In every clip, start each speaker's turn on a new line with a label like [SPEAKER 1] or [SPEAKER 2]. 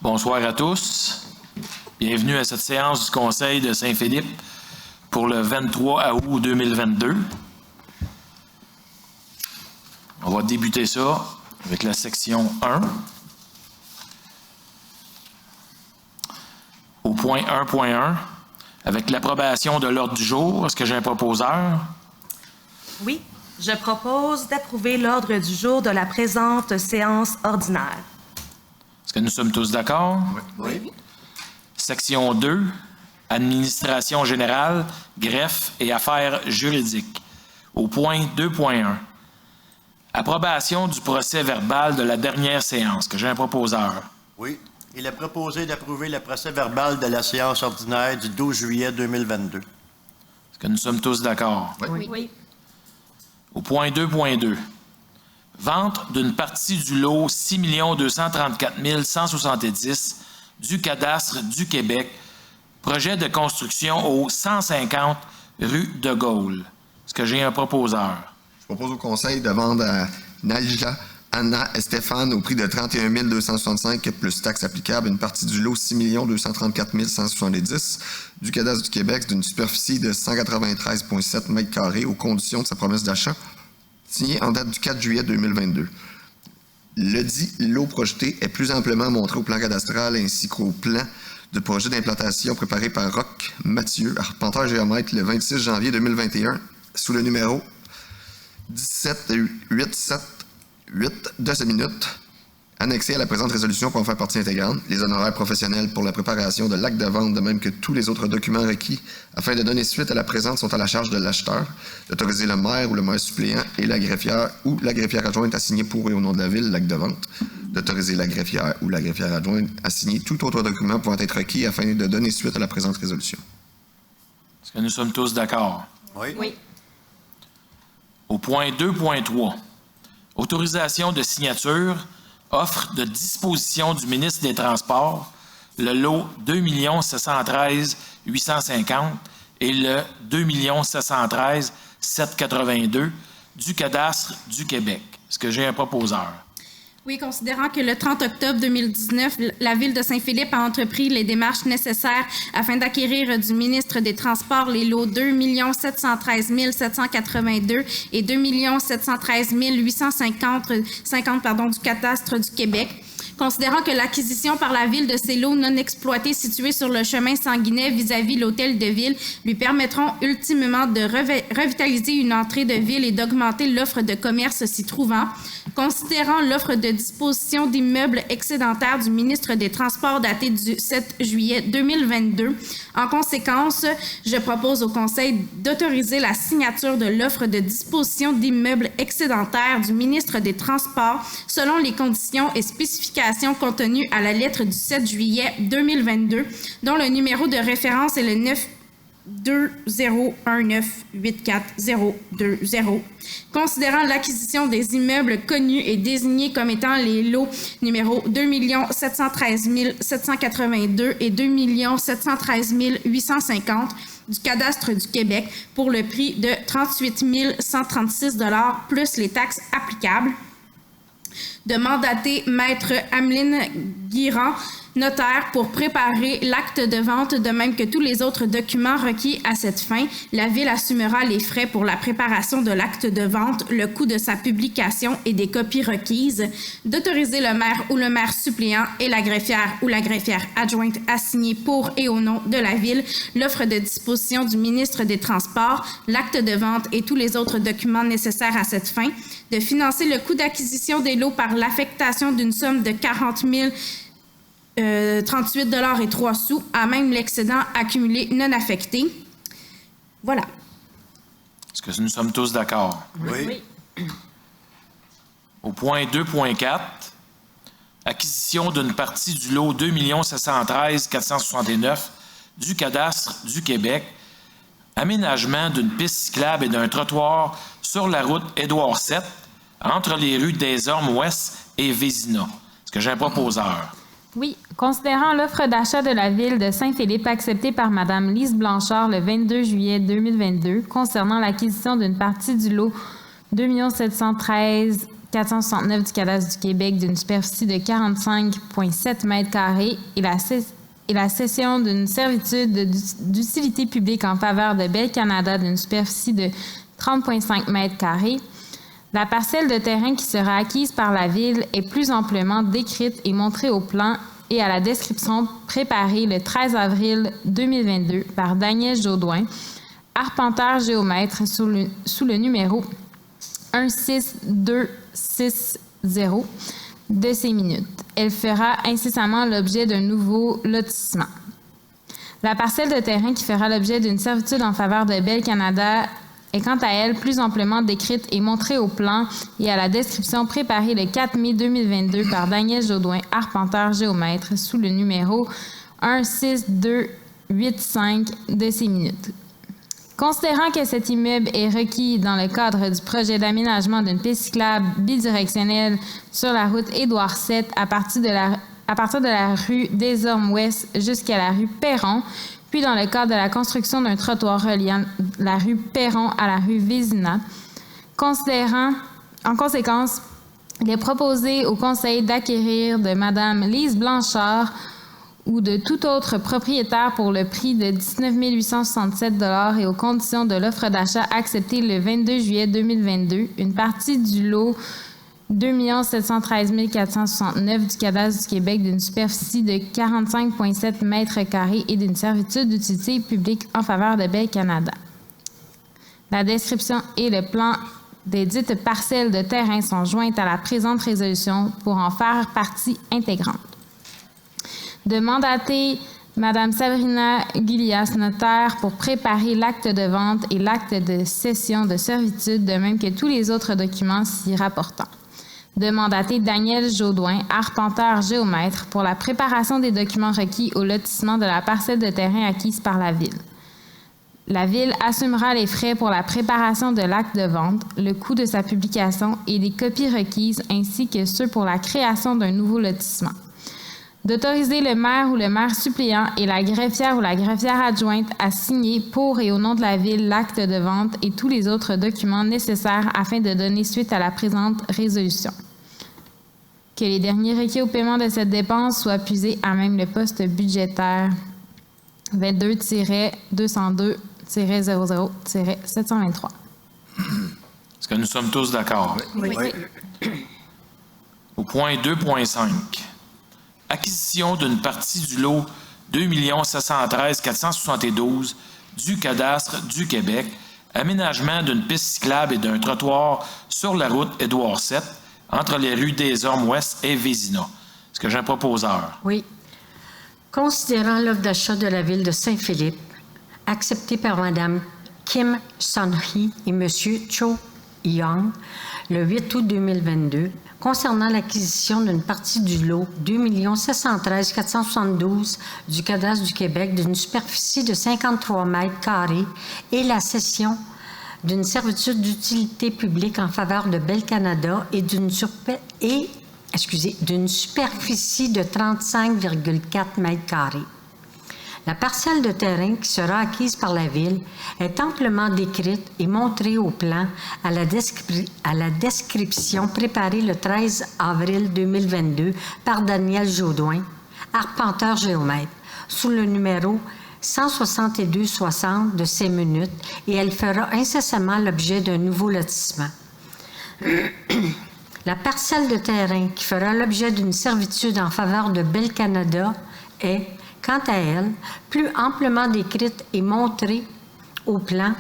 [SPEAKER 1] Bonsoir à tous. Bienvenue à cette séance du Conseil de Saint-Philippe pour le 23 août 2022. On va débuter ça avec la section 1. Au point 1.1, avec l'approbation de l'ordre du jour, est-ce que j'ai un proposeur?
[SPEAKER 2] Oui, je propose d'approuver l'ordre du jour de la présente séance ordinaire.
[SPEAKER 1] Est-ce que nous sommes tous d'accord?
[SPEAKER 2] Oui.
[SPEAKER 1] Section 2, administration générale, greffe et affaires juridiques. Au point 2.1, approbation du procès verbal de la dernière séance. Que j'ai un proposeur?
[SPEAKER 3] Oui. Il est proposé d'approuver le procès verbal de la séance ordinaire du 12 juillet 2022.
[SPEAKER 1] Est-ce que nous sommes tous d'accord?
[SPEAKER 2] Oui.
[SPEAKER 1] Au point 2.2, vente d'une partie du lot 6 234 170 du cadastre du Québec, projet de construction au 150 rue de Gaulle. Est-ce que j'ai un proposeur?
[SPEAKER 4] Je propose au Conseil de vendre à Nalja Anna et Stéphane au prix de 31 265 plus taxes applicables une partie du lot 6 234 170 du cadastre du Québec d'une superficie de 193,7 m² aux conditions de sa promesse d'achat, signée en date du 4 juillet 2022. Le dit lot projeté est plus amplement montré au plan cadastral ainsi qu'au plan de projet d'implantation préparé par Roch Mathieu, arpenteur géomètre, le 26 janvier 2021, sous le numéro 17878 de ce minute, annexé à la présente résolution pour en faire partie intégrante, les honoraires professionnels pour la préparation de l'acte de vente, de même que tous les autres documents requis afin de donner suite à la présente sont à la charge de l'acheteur, d'autoriser le maire ou le maire suppléant et la greffière ou la greffière adjointe à signer pour et au nom de la ville l'acte de vente, d'autoriser la greffière ou la greffière adjointe à signer tout autre document pouvant être requis afin de donner suite à la présente résolution.
[SPEAKER 1] Est-ce que nous sommes tous d'accord?
[SPEAKER 2] Oui.
[SPEAKER 1] Au point 2.3, autorisation de signature, offre de disposition du ministre des Transports, le lot 2 713 850 et le 2 713 782 du cadastre du Québec. Est-ce que j'ai un proposeur?
[SPEAKER 5] Oui, considérant que le 30 octobre 2019, la Ville de Saint-Philippe a entrepris les démarches nécessaires afin d'acquérir du ministre des Transports les lots 2 713 782 et 2 713 850 du cadastre du Québec. Considérant que l'acquisition par la Ville de ces lots non exploités situés sur le chemin Sanguinet vis-à-vis l'hôtel de ville lui permettront ultimement de revitaliser une entrée de ville et d'augmenter l'offre de commerce s'y trouvant. Considérant l'offre de disposition d'immeubles excédentaires du ministre des Transports datée du 7 juillet 2022, en conséquence, je propose au Conseil d'autoriser la signature de l'offre de disposition d'immeubles excédentaires du ministre des Transports selon les conditions et spécifications contenues à la lettre du 7 juillet 2022, dont le numéro de référence est le 92019842020. Considérant l'acquisition des immeubles connus et désignés comme étant les lots numéro 2 713 782 et 2 713 850 du cadastre du Québec pour le prix de 38 136 $ plus les taxes applicables, de mandater Maître Ameline Guirand, notaire, pour préparer l'acte de vente, de même que tous les autres documents requis à cette fin. La Ville assumera les frais pour la préparation de l'acte de vente, le coût de sa publication et des copies requises. D'autoriser le maire ou le maire suppléant et la greffière ou la greffière adjointe à signer pour et au nom de la Ville l'offre de disposition du ministre des Transports, l'acte de vente et tous les autres documents nécessaires à cette fin. De financer le coût d'acquisition des lots par l'affectation d'une somme de 40 038,03 $ à même l'excédent accumulé non affecté. Voilà.
[SPEAKER 1] Est-ce que nous sommes tous d'accord?
[SPEAKER 3] Oui.
[SPEAKER 1] Au point 2.4, acquisition d'une partie du lot 2 713 469 du cadastre du Québec, aménagement d'une piste cyclable et d'un trottoir sur la route Édouard VII entre les rues des Ormes-Ouest et Vézina. Est-ce que j'ai un proposeur?
[SPEAKER 6] Oui. Considérant l'offre d'achat de la Ville de Saint-Philippe acceptée par Mme Lise Blanchard le 22 juillet 2022 concernant l'acquisition d'une partie du lot 2 713 469 du cadastre du Québec d'une superficie de 45,7 mètres carrés et la cession d'une servitude d'utilité publique en faveur de Bell Canada d'une superficie de 30,5 mètres carrés. La parcelle de terrain qui sera acquise par la Ville est plus amplement décrite et montrée au plan et à la description préparée le 13 avril 2022 par Daniel Jaudoin, arpenteur géomètre sous le numéro 16260 de ces minutes. Elle fera incessamment l'objet d'un nouveau lotissement. La parcelle de terrain qui fera l'objet d'une servitude en faveur de Bell Canada est quant à elle plus amplement décrite et montrée au plan et à la description préparée le 4 mai 2022 par Daniel Jaudoin, arpenteur géomètre, sous le numéro 16285 de ces minutes. Considérant que cet immeuble est requis dans le cadre du projet d'aménagement d'une piste cyclable bidirectionnelle sur la route Édouard VII à partir de la rue des Ormes-Ouest jusqu'à la rue Perron, puis dans le cadre de la construction d'un trottoir reliant la rue Perron à la rue Vézina. En conséquence, il est proposé au Conseil d'acquérir de Mme Lise Blanchard ou de tout autre propriétaire pour le prix de 19 867 $ et aux conditions de l'offre d'achat acceptée le 22 juillet 2022, une partie du lot 2 713 469 du cadastre du Québec d'une superficie de 45,7 mètres carrés et d'une servitude d'utilité publique en faveur de Bell Canada. La description et le plan des dites parcelles de terrain sont jointes à la présente résolution pour en faire partie intégrante. De mandater Mme Sabrina Guilias, notaire, pour préparer l'acte de vente et l'acte de cession de servitude, de même que tous les autres documents s'y rapportant. De mandater Daniel Jaudoin, arpenteur géomètre, pour la préparation des documents requis au lotissement de la parcelle de terrain acquise par la Ville. La Ville assumera les frais pour la préparation de l'acte de vente, le coût de sa publication et des copies requises, ainsi que ceux pour la création d'un nouveau lotissement. D'autoriser le maire ou le maire suppléant et la greffière ou la greffière adjointe à signer pour et au nom de la Ville l'acte de vente et tous les autres documents nécessaires afin de donner suite à la présente résolution. Que les derniers requis au paiement de cette dépense soient puisés à même le poste budgétaire 22-202-00-723.
[SPEAKER 1] Est-ce que nous sommes tous d'accord?
[SPEAKER 3] Oui.
[SPEAKER 1] Au point 2.5. Acquisition d'une partie du lot 2 713 472 du cadastre du Québec, aménagement d'une piste cyclable et d'un trottoir sur la route Édouard VII entre les rues des Ormes-Ouest et Vézina. Est-ce que j'ai un proposeur?
[SPEAKER 7] Oui. Considérant l'offre d'achat de la Ville de Saint-Philippe, acceptée par Mme Kim Sun-hee et M. Cho Young le 8 août 2022, concernant l'acquisition d'une partie du lot 2 713 472 du cadastre du Québec d'une superficie de 53 mètres carrés et la cession d'une servitude d'utilité publique en faveur de Bell Canada et d'une superficie de 35,4 mètres carrés. La parcelle de terrain qui sera acquise par la Ville est amplement décrite et montrée au plan à la description préparée le 13 avril 2022 par Daniel Jaudoin, arpenteur géomètre, sous le numéro 16260 de ces minutes, et elle fera incessamment l'objet d'un nouveau lotissement. La parcelle de terrain qui fera l'objet d'une servitude en faveur de Bell Canada est, quant à elle, plus amplement décrite et montrée au plan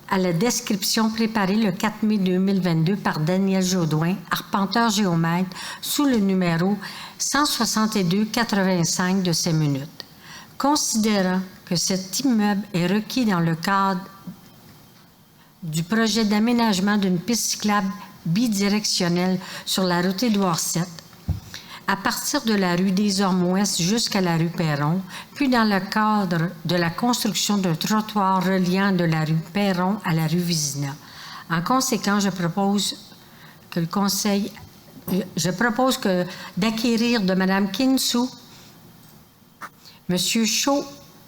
[SPEAKER 7] à la description préparée le 4 mai 2022 par Daniel Jaudoin, arpenteur géomètre, sous le numéro 16285 de ces minutes. Considérant que cet immeuble est requis dans le cadre du projet d'aménagement d'une piste cyclable bidirectionnelle sur la route Édouard VII, à partir de la rue des Ormes-Ouest jusqu'à la rue Perron, puis dans le cadre de la construction d'un trottoir reliant de la rue Perron à la rue Vézina. En conséquence, je propose d'acquérir de Mme Kinsu, M. Cho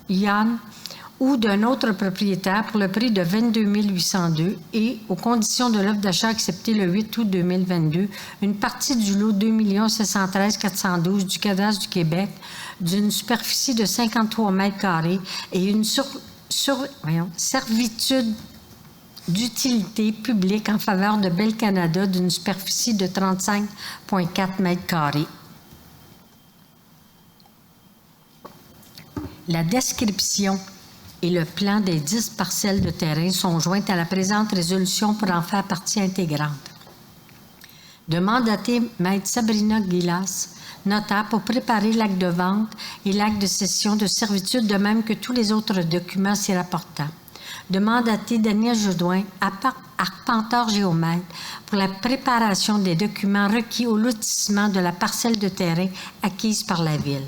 [SPEAKER 7] Yan ou d'un autre propriétaire pour le prix de 22 802 et, aux conditions de l'offre d'achat acceptée le 8 août 2022, une partie du lot 2 713 412 du cadastre du Québec d'une superficie de 53 mètres carrés et une servitude d'utilité publique en faveur de Bell Canada d'une superficie de 35,4 mètres carrés. La description et le plan des 10 parcelles de terrain sont jointes à la présente résolution pour en faire partie intégrante. De mandater Maître Sabrina Guilas, notaire, pour préparer l'acte de vente et l'acte de cession de servitude, de même que tous les autres documents s'y rapportant. De mandater Daniel Jodoin, arpenteur géomètre, pour la préparation des documents requis au lotissement de la parcelle de terrain acquise par la Ville.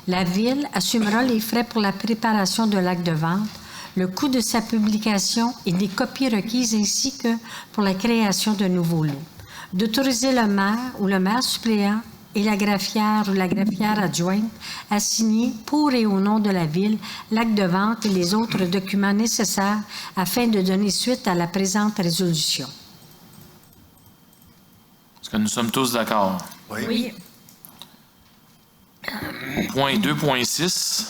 [SPEAKER 7] La Ville assumera les frais pour la préparation de l'acte de vente, le coût de sa publication et des copies requises ainsi que pour la création de nouveaux lots. D'autoriser le maire ou le maire suppléant et la greffière ou la greffière adjointe à signer pour et au nom de la Ville l'acte de vente et les autres documents nécessaires afin de donner suite à la présente résolution.
[SPEAKER 1] Est-ce que nous sommes tous d'accord?
[SPEAKER 2] Oui.
[SPEAKER 1] Point 2.6.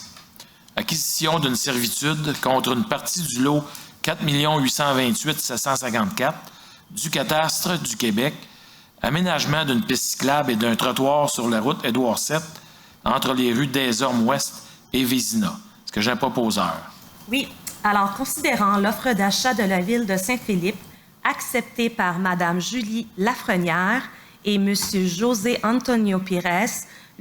[SPEAKER 1] Acquisition d'une servitude contre une partie du lot 4 828 754 du cadastre du Québec. Aménagement d'une piste cyclable et d'un trottoir sur la route Édouard VII entre les rues des Ormes-Ouest et Vézina. Est-ce que j'ai un proposeur?
[SPEAKER 2] Oui. Alors, considérant l'offre d'achat de la Ville de Saint-Philippe, acceptée par Mme Julie Lafrenière et M. José Antonio Pires,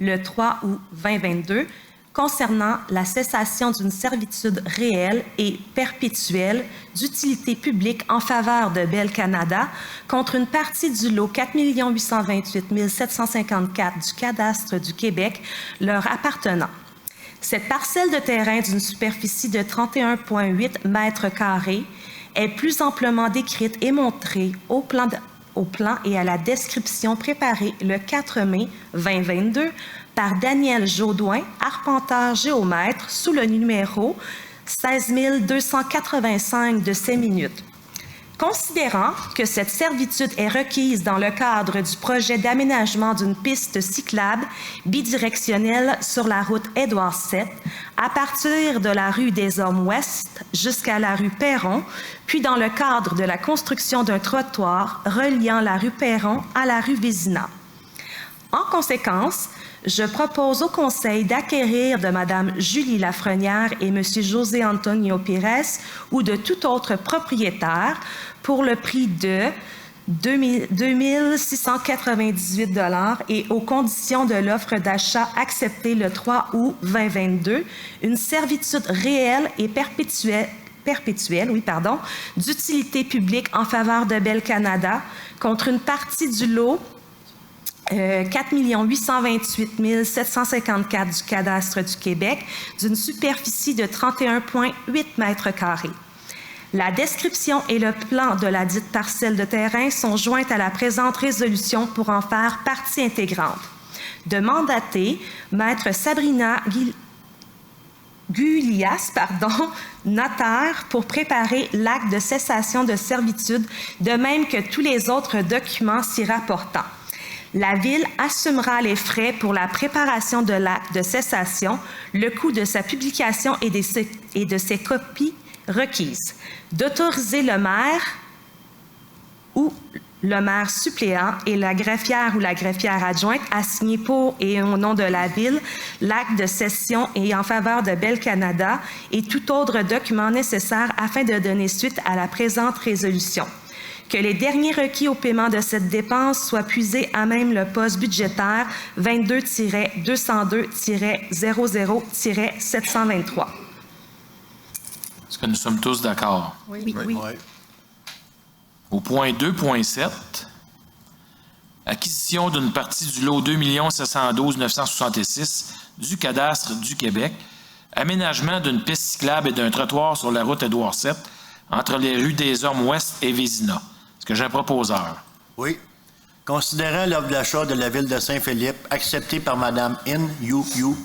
[SPEAKER 2] le 3 août 2022, concernant la cessation d'une servitude réelle et perpétuelle d'utilité publique en faveur de Bell Canada contre une partie du lot 4 828 754 du cadastre du Québec leur appartenant. Cette parcelle de terrain d'une superficie de 31,8 mètres carrés est plus amplement décrite et montrée au plan et à la description préparée le 4 mai 2022 par Daniel Jodoin, arpenteur géomètre, sous le numéro 16285 de ces minutes. Considérant que cette servitude est requise dans le cadre du projet d'aménagement d'une piste cyclable bidirectionnelle sur la route Édouard VII, à partir de la rue des Ormes-Ouest jusqu'à la rue Perron, puis dans le cadre de la construction d'un trottoir reliant la rue Perron à la rue Vézina. En conséquence, je propose au Conseil d'acquérir de Mme Julie Lafrenière et M. José Antonio Pires ou de tout autre propriétaire pour le prix de 2 698 $ et aux conditions de l'offre d'achat acceptée le 3 août 2022, une servitude réelle et perpétuelle d'utilité publique en faveur de Bell Canada contre une partie du lot 4 828 754 du cadastre du Québec d'une superficie de 31,8 mètres carrés. La description et le plan de la dite parcelle de terrain sont jointes à la présente résolution pour en faire partie intégrante. De mandater Maître Sabrina Gulias, notaire, pour préparer l'acte de cessation de servitude, de même que tous les autres documents s'y rapportant. La Ville assumera les frais pour la préparation de l'acte de cessation, le coût de sa publication et de ses copies requises. D'autoriser le maire ou le maire suppléant et la greffière ou la greffière adjointe à signer pour et au nom de la Ville l'acte de cession et en faveur de Bell Canada et tout autre document nécessaire afin de donner suite à la présente résolution. Que les derniers requis au paiement de cette dépense soient puisés à même le poste budgétaire 22-202-00-723.
[SPEAKER 1] Est-ce que nous sommes tous d'accord?
[SPEAKER 2] Oui.
[SPEAKER 1] Au point 2.7, acquisition d'une partie du lot 2 712 966 du cadastre du Québec, aménagement d'une piste cyclable et d'un trottoir sur la route Édouard VII entre les rues des Ormes-Ouest et Vézina. Est-ce que j'ai un proposeur?
[SPEAKER 3] Oui. Considérant l'offre d'achat de la Ville de Saint-Philippe acceptée par Mme In Yu Yu,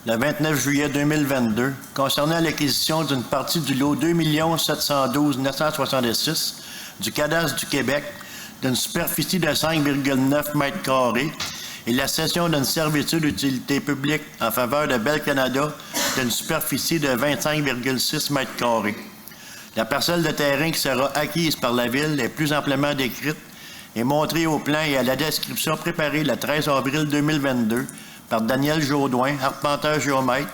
[SPEAKER 3] le 29 juillet 2022, concernant l'acquisition d'une partie du lot 2 712 966 du cadastre du Québec d'une superficie de 5,9 mètres carrés et la cession d'une servitude d'utilité publique en faveur de Bell Canada d'une superficie de 25,6 mètres carrés. La parcelle de terrain qui sera acquise par la Ville est plus amplement décrite et montrée au plan et à la description préparée le 13 avril 2022 par Daniel Jaudoin, arpenteur géomètre,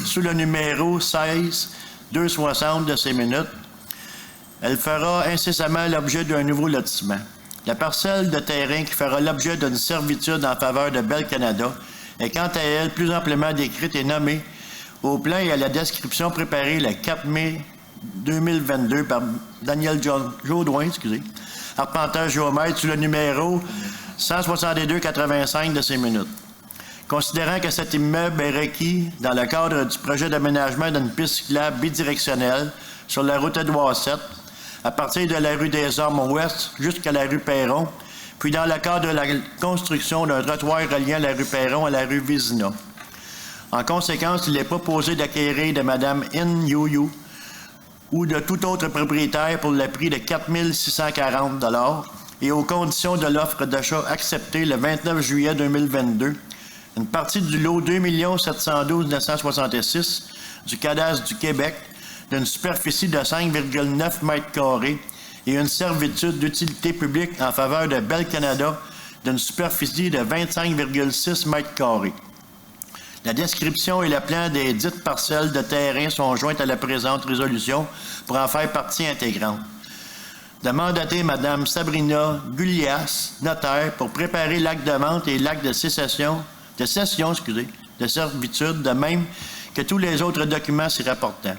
[SPEAKER 3] sous le numéro 16-260 de ces minutes. Elle fera incessamment l'objet d'un nouveau lotissement. La parcelle de terrain qui fera l'objet d'une servitude en faveur de Bell Canada est quant à elle plus amplement décrite et nommée au plan et à la description préparée le 4 mai 2022 par Daniel Jaudoin, arpenteur géomètre, sous le numéro 162-85 de ces minutes. Considérant que cet immeuble est requis dans le cadre du projet d'aménagement d'une piste cyclable bidirectionnelle sur la route Édouard VII, à partir de la rue des Hommes ouest jusqu'à la rue Perron, puis dans le cadre de la construction d'un trottoir reliant la rue Perron à la rue Vézina. En conséquence, il est proposé d'acquérir de Mme In Yu ou de tout autre propriétaire pour le prix de 4 640 $ et aux conditions de l'offre d'achat acceptée le 29 juillet 2022, une partie du lot 2 712 966 du cadastre du Québec d'une superficie de 5,9 mètres carrés et une servitude d'utilité publique en faveur de Bell Canada d'une superficie de 25,6 mètres carrés. La description et le plan des dites parcelles de terrain sont jointes à la présente résolution pour en faire partie intégrante. De mandater Mme Sabrina Gulias, notaire, pour préparer l'acte de vente et l'acte de cession, de servitude, de même que tous les autres documents s'y rapportant.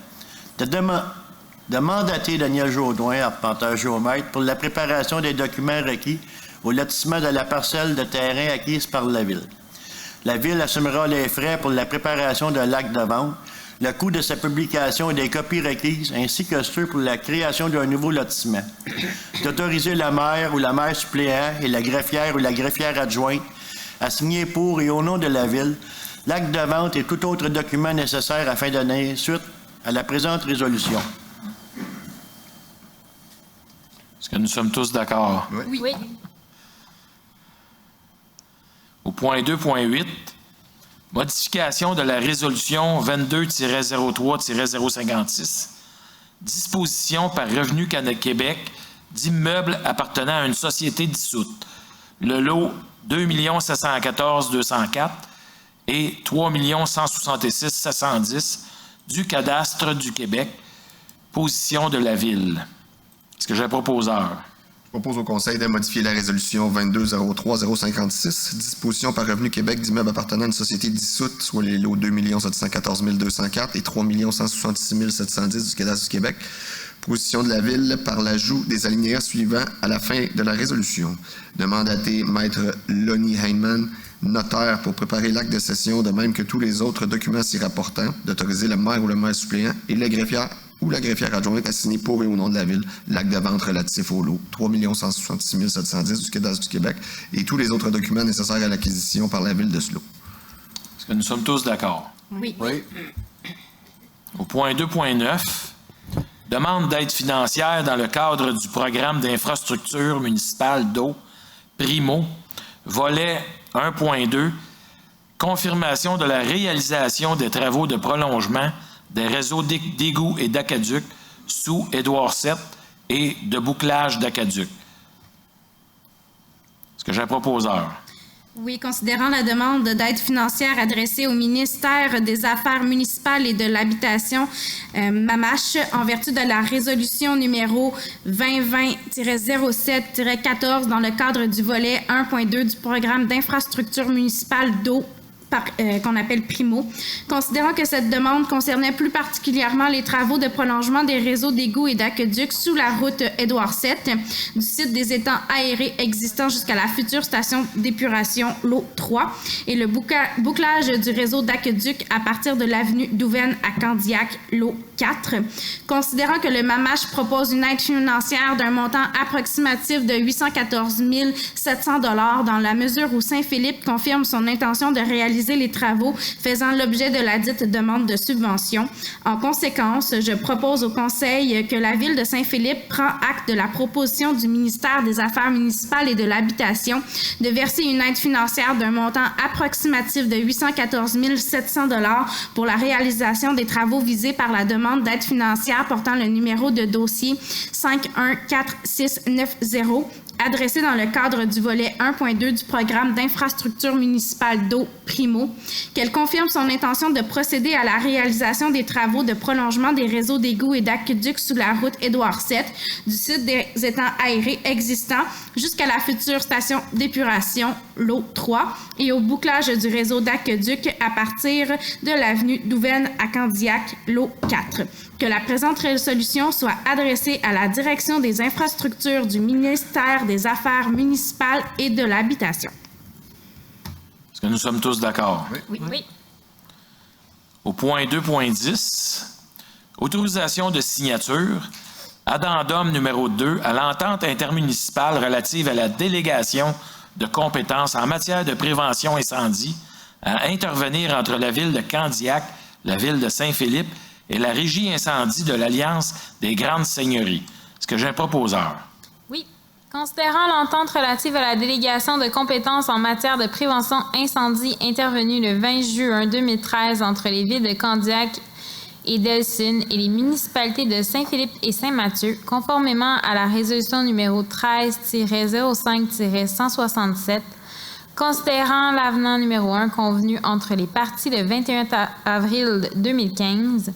[SPEAKER 3] De mandater Daniel Jaudoin, arpenteur géomètre, pour la préparation des documents requis au lotissement de la parcelle de terrain acquise par la Ville. La Ville assumera les frais pour la préparation de l'acte de vente, le coût de sa publication et des copies requises, ainsi que ceux pour la création d'un nouveau lotissement. D'autoriser le maire ou la maire suppléant et la greffière ou la greffière adjointe à signer pour et au nom de la Ville l'acte de vente et tout autre document nécessaire afin de donner suite à la présente résolution.
[SPEAKER 1] Est-ce que nous sommes tous d'accord?
[SPEAKER 6] Oui.
[SPEAKER 1] Au point 2.8, modification de la résolution 22-03-056, disposition par Revenu Québec d'immeubles appartenant à une société dissoute. Le lot 2 714 204 et 3 166 710 du cadastre du Québec, position de la Ville. Est-ce que j'ai un proposeur?
[SPEAKER 4] Je propose au Conseil de modifier la résolution 22-03-056, disposition par Revenu Québec d'immeubles appartenant à une société dissoute, soit les lots 2 714 204 et 3 166 710 du cadastre du Québec, position de la Ville par l'ajout des alinéas suivants à la fin de la résolution. De mandater Maître Lonnie Heinemann, notaire, pour préparer l'acte de cession, de même que tous les autres documents s'y rapportant, d'autoriser le maire ou le maire suppléant et la greffière ou la greffière adjointe à signer pour et au nom de la Ville l'acte de vente relatif au lot 3 166 710 du cadastre du Québec et tous les autres documents nécessaires à l'acquisition par la Ville de ce lot.
[SPEAKER 1] Est-ce que nous sommes tous d'accord?
[SPEAKER 5] Oui.
[SPEAKER 1] Au point 2.9, demande d'aide financière dans le cadre du programme d'infrastructure municipale d'eau, Primo, volet 1.2, confirmation de la réalisation des travaux de prolongement des réseaux d'égouts et d'aqueducs sous Édouard VII et de bouclage d'aqueducs. Est-ce que j'ai un proposeur?
[SPEAKER 5] Oui, considérant la demande d'aide financière adressée au ministère des Affaires municipales et de l'Habitation, MAMACH, en vertu de la résolution numéro 2020-07-14 dans le cadre du volet 1.2 du programme d'infrastructure municipale d'eau, qu'on appelle Primo, considérant que cette demande concernait plus particulièrement les travaux de prolongement des réseaux d'égouts et d'aqueducs sous la route Édouard VII, du site des étangs aérés existants jusqu'à la future station d'épuration Lot 3, et le bouclage du réseau d'aqueducs à partir de l'avenue Douvaine à Candiac, Lot 4. Considérant que le MAMACH propose une aide financière d'un montant approximatif de 814 700 $ dans la mesure où Saint-Philippe confirme son intention de réaliser réaliser les travaux faisant l'objet de la dite demande de subvention. En conséquence, je propose au Conseil que la Ville de Saint-Philippe prend acte de la proposition du ministère des Affaires municipales et de l'Habitation de verser une aide financière d'un montant approximatif de 814 700 $ pour la réalisation des travaux visés par la demande d'aide financière portant le numéro de dossier 514690, adressé dans le cadre du volet 1.2 du programme d'infrastructure municipale d'eau Primo, qu'elle confirme son intention de procéder à la réalisation des travaux de prolongement des réseaux d'égouts et d'aqueducs sous la route Édouard VII du site des étangs aérés existants jusqu'à la future station d'épuration l'eau 3 et au bouclage du réseau d'aqueducs à partir de l'avenue Douvaine à Candiac l'eau 4. Que la présente résolution soit adressée à la Direction des infrastructures du ministère des Affaires municipales et de l'Habitation.
[SPEAKER 1] Est-ce que nous sommes tous d'accord?
[SPEAKER 6] Oui.
[SPEAKER 1] Au point 2.10, autorisation de signature, addendum numéro 2 à l'entente intermunicipale relative à la délégation de compétences en matière de prévention incendie à intervenir entre la Ville de Candiac, la Ville de Saint-Philippe et la Régie incendie de l'Alliance des Grandes Seigneuries. Est-ce que j'ai un proposeur?
[SPEAKER 6] Oui. Considérant l'entente relative à la délégation de compétences en matière de prévention incendie intervenue le 20 juin 2013 entre les villes de Candiac et Delsin et les municipalités de Saint-Philippe et Saint-Mathieu, conformément à la résolution numéro 13-05-167, considérant l'avenant numéro 1 convenu entre les parties le 21 avril 2015,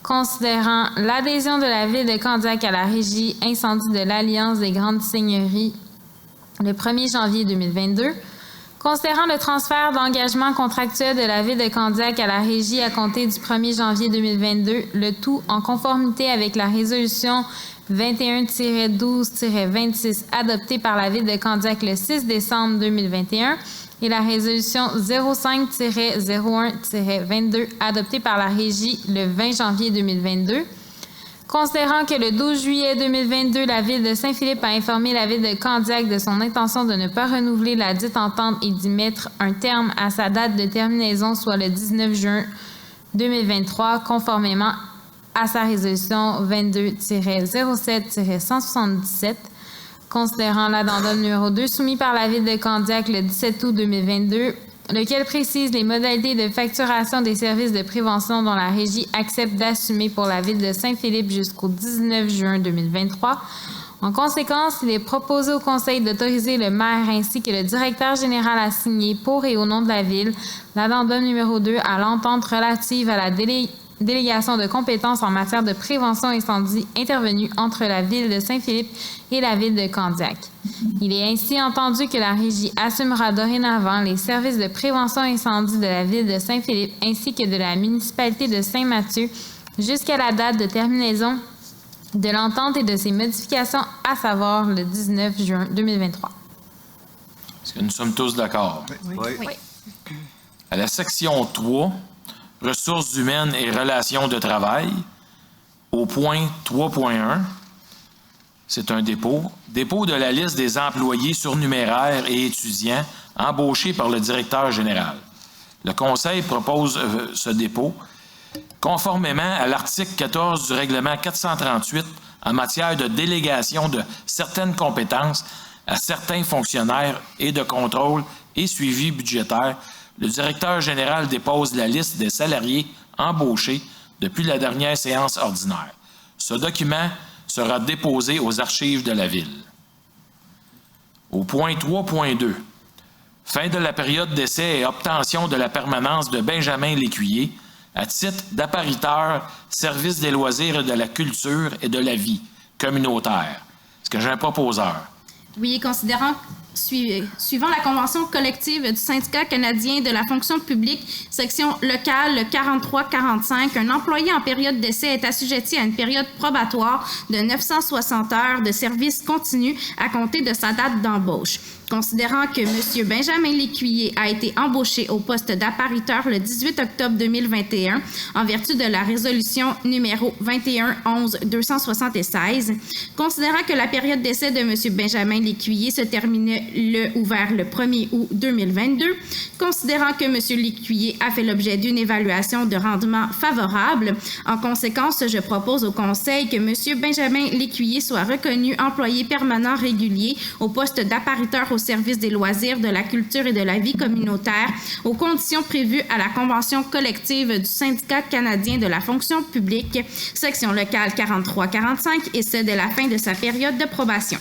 [SPEAKER 6] considérant l'adhésion de la Ville de Candiac à la Régie incendie de l'Alliance des Grandes Seigneuries le 1er janvier 2022, considérant le transfert d'engagement contractuel de la Ville de Candiac à la Régie à compter du 1er janvier 2022, le tout en conformité avec la résolution 21-12-26 adoptée par la Ville de Candiac le 6 décembre 2021 et la résolution 05-01-22 adoptée par la Régie le 20 janvier 2022. Considérant que le 12 juillet 2022, la Ville de Saint-Philippe a informé la Ville de Candiac de son intention de ne pas renouveler la dite entente et d'y mettre un terme à sa date de terminaison, soit le 19 juin 2023, conformément à sa résolution 22-07-177, considérant l'addendum numéro 2 soumis par la Ville de Candiac le 17 août 2022, lequel précise les modalités de facturation des services de prévention dont la Régie accepte d'assumer pour la Ville de Saint-Philippe jusqu'au 19 juin 2023. En conséquence, il est proposé au Conseil d'autoriser le maire ainsi que le directeur général à signer pour et au nom de la Ville l'addendum numéro 2 à l'entente relative à la délégation de compétences en matière de prévention incendie intervenue entre la Ville de Saint-Philippe et la Ville de Candiac. Il est ainsi entendu que la Régie assumera dorénavant les services de prévention incendie de la Ville de Saint-Philippe ainsi que de la municipalité de Saint-Mathieu jusqu'à la date de terminaison de l'entente et de ses modifications, à savoir le 19 juin 2023.
[SPEAKER 1] Est-ce que nous sommes tous d'accord?
[SPEAKER 3] Oui.
[SPEAKER 1] À la section 3, ressources humaines et relations de travail, au point 3.1, c'est un dépôt. Dépôt de la liste des employés surnuméraires et étudiants embauchés par le directeur général. Le Conseil propose ce dépôt conformément à l'article 14 du règlement 438 en matière de délégation de certaines compétences à certains fonctionnaires et de contrôle et suivi budgétaire. Le directeur général dépose la liste des salariés embauchés depuis la dernière séance ordinaire. Ce document sera déposé aux archives de la Ville. Au point 3.2, fin de la période d'essai et obtention de la permanence de Benjamin Lécuyer à titre d'appariteur, service des loisirs et de la culture et de la vie communautaire. Est-ce que j'ai un proposeur?
[SPEAKER 5] Oui, considérant suivant la convention collective du syndicat canadien de la fonction publique, section locale 43-45, un employé en période d'essai est assujetti à une période probatoire de 960 heures de service continu à compter de sa date d'embauche. Considérant que M. Benjamin Lécuyer a été embauché au poste d'appariteur le 18 octobre 2021 en vertu de la résolution numéro 21-11-276, considérant que la période d'essai de M. Benjamin Lécuyer se terminait le ouvert le 1er août 2022. Considérant que M. Lécuyer a fait l'objet d'une évaluation de rendement favorable, en conséquence, je propose au Conseil que M. Benjamin Lécuyer soit reconnu employé permanent régulier au poste d'appariteur au service des loisirs, de la culture et de la vie communautaire aux conditions prévues à la Convention collective du Syndicat canadien de la fonction publique, section locale 43-45, et ce, dès la fin de sa période de probation.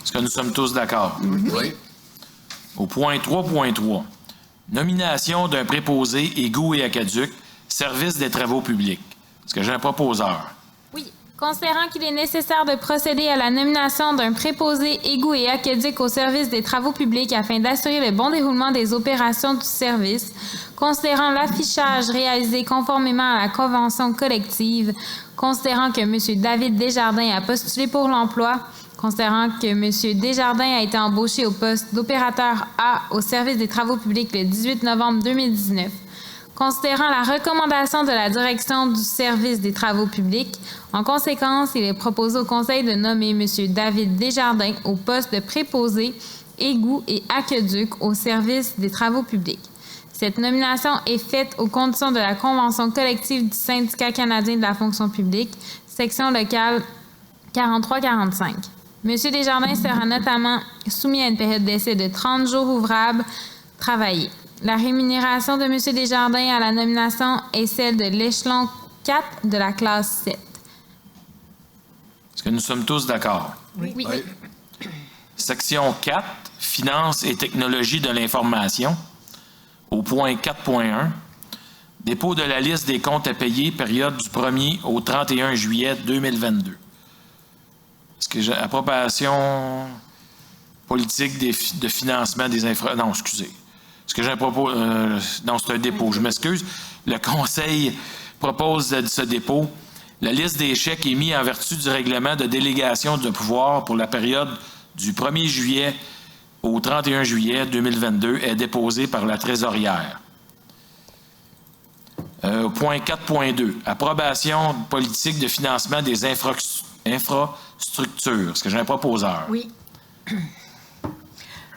[SPEAKER 1] Est-ce que nous sommes tous d'accord?
[SPEAKER 4] Oui.
[SPEAKER 1] Au point 3.3, nomination d'un préposé égaux et aqueduc, service des travaux publics. Est-ce que j'ai un proposeur?
[SPEAKER 6] Oui. Considérant qu'il est nécessaire de procéder à la nomination d'un préposé égouts et aqueduc au service des travaux publics afin d'assurer le bon déroulement des opérations du service, considérant l'affichage réalisé conformément à la convention collective, considérant que M. David Desjardins a postulé pour l'emploi, considérant que M. Desjardins a été embauché au poste d'opérateur A au service des travaux publics le 18 novembre 2019, considérant la recommandation de la direction du service des travaux publics, en conséquence, il est proposé au Conseil de nommer M. David Desjardins au poste de préposé, égouts et aqueduc au service des travaux publics. Cette nomination est faite aux conditions de la Convention collective du Syndicat canadien de la fonction publique, section locale 43-45. M. Desjardins sera notamment soumis à une période d'essai de 30 jours ouvrables travaillés. La rémunération de M. Desjardins à la nomination est celle de l'échelon 4 de la classe 7.
[SPEAKER 1] Est-ce que nous sommes tous d'accord?
[SPEAKER 6] Oui.
[SPEAKER 1] Section 4, Finances et technologies de l'information. Au point 4.1, dépôt de la liste des comptes à payer, période du 1er au 31 juillet 2022. Est-ce que j'ai approbation politique de financement des infra... Non, excusez. Est-ce que j'ai un propos... non, c'est un dépôt, je m'excuse. Le Conseil propose de ce dépôt. La liste des chèques émis en vertu du règlement de délégation de pouvoir pour la période du 1er juillet au 31 juillet 2022 est déposée par la trésorière. Point 4.2. Approbation politique de financement des infrastructures. Est-ce que j'ai un proposeur?
[SPEAKER 7] Oui.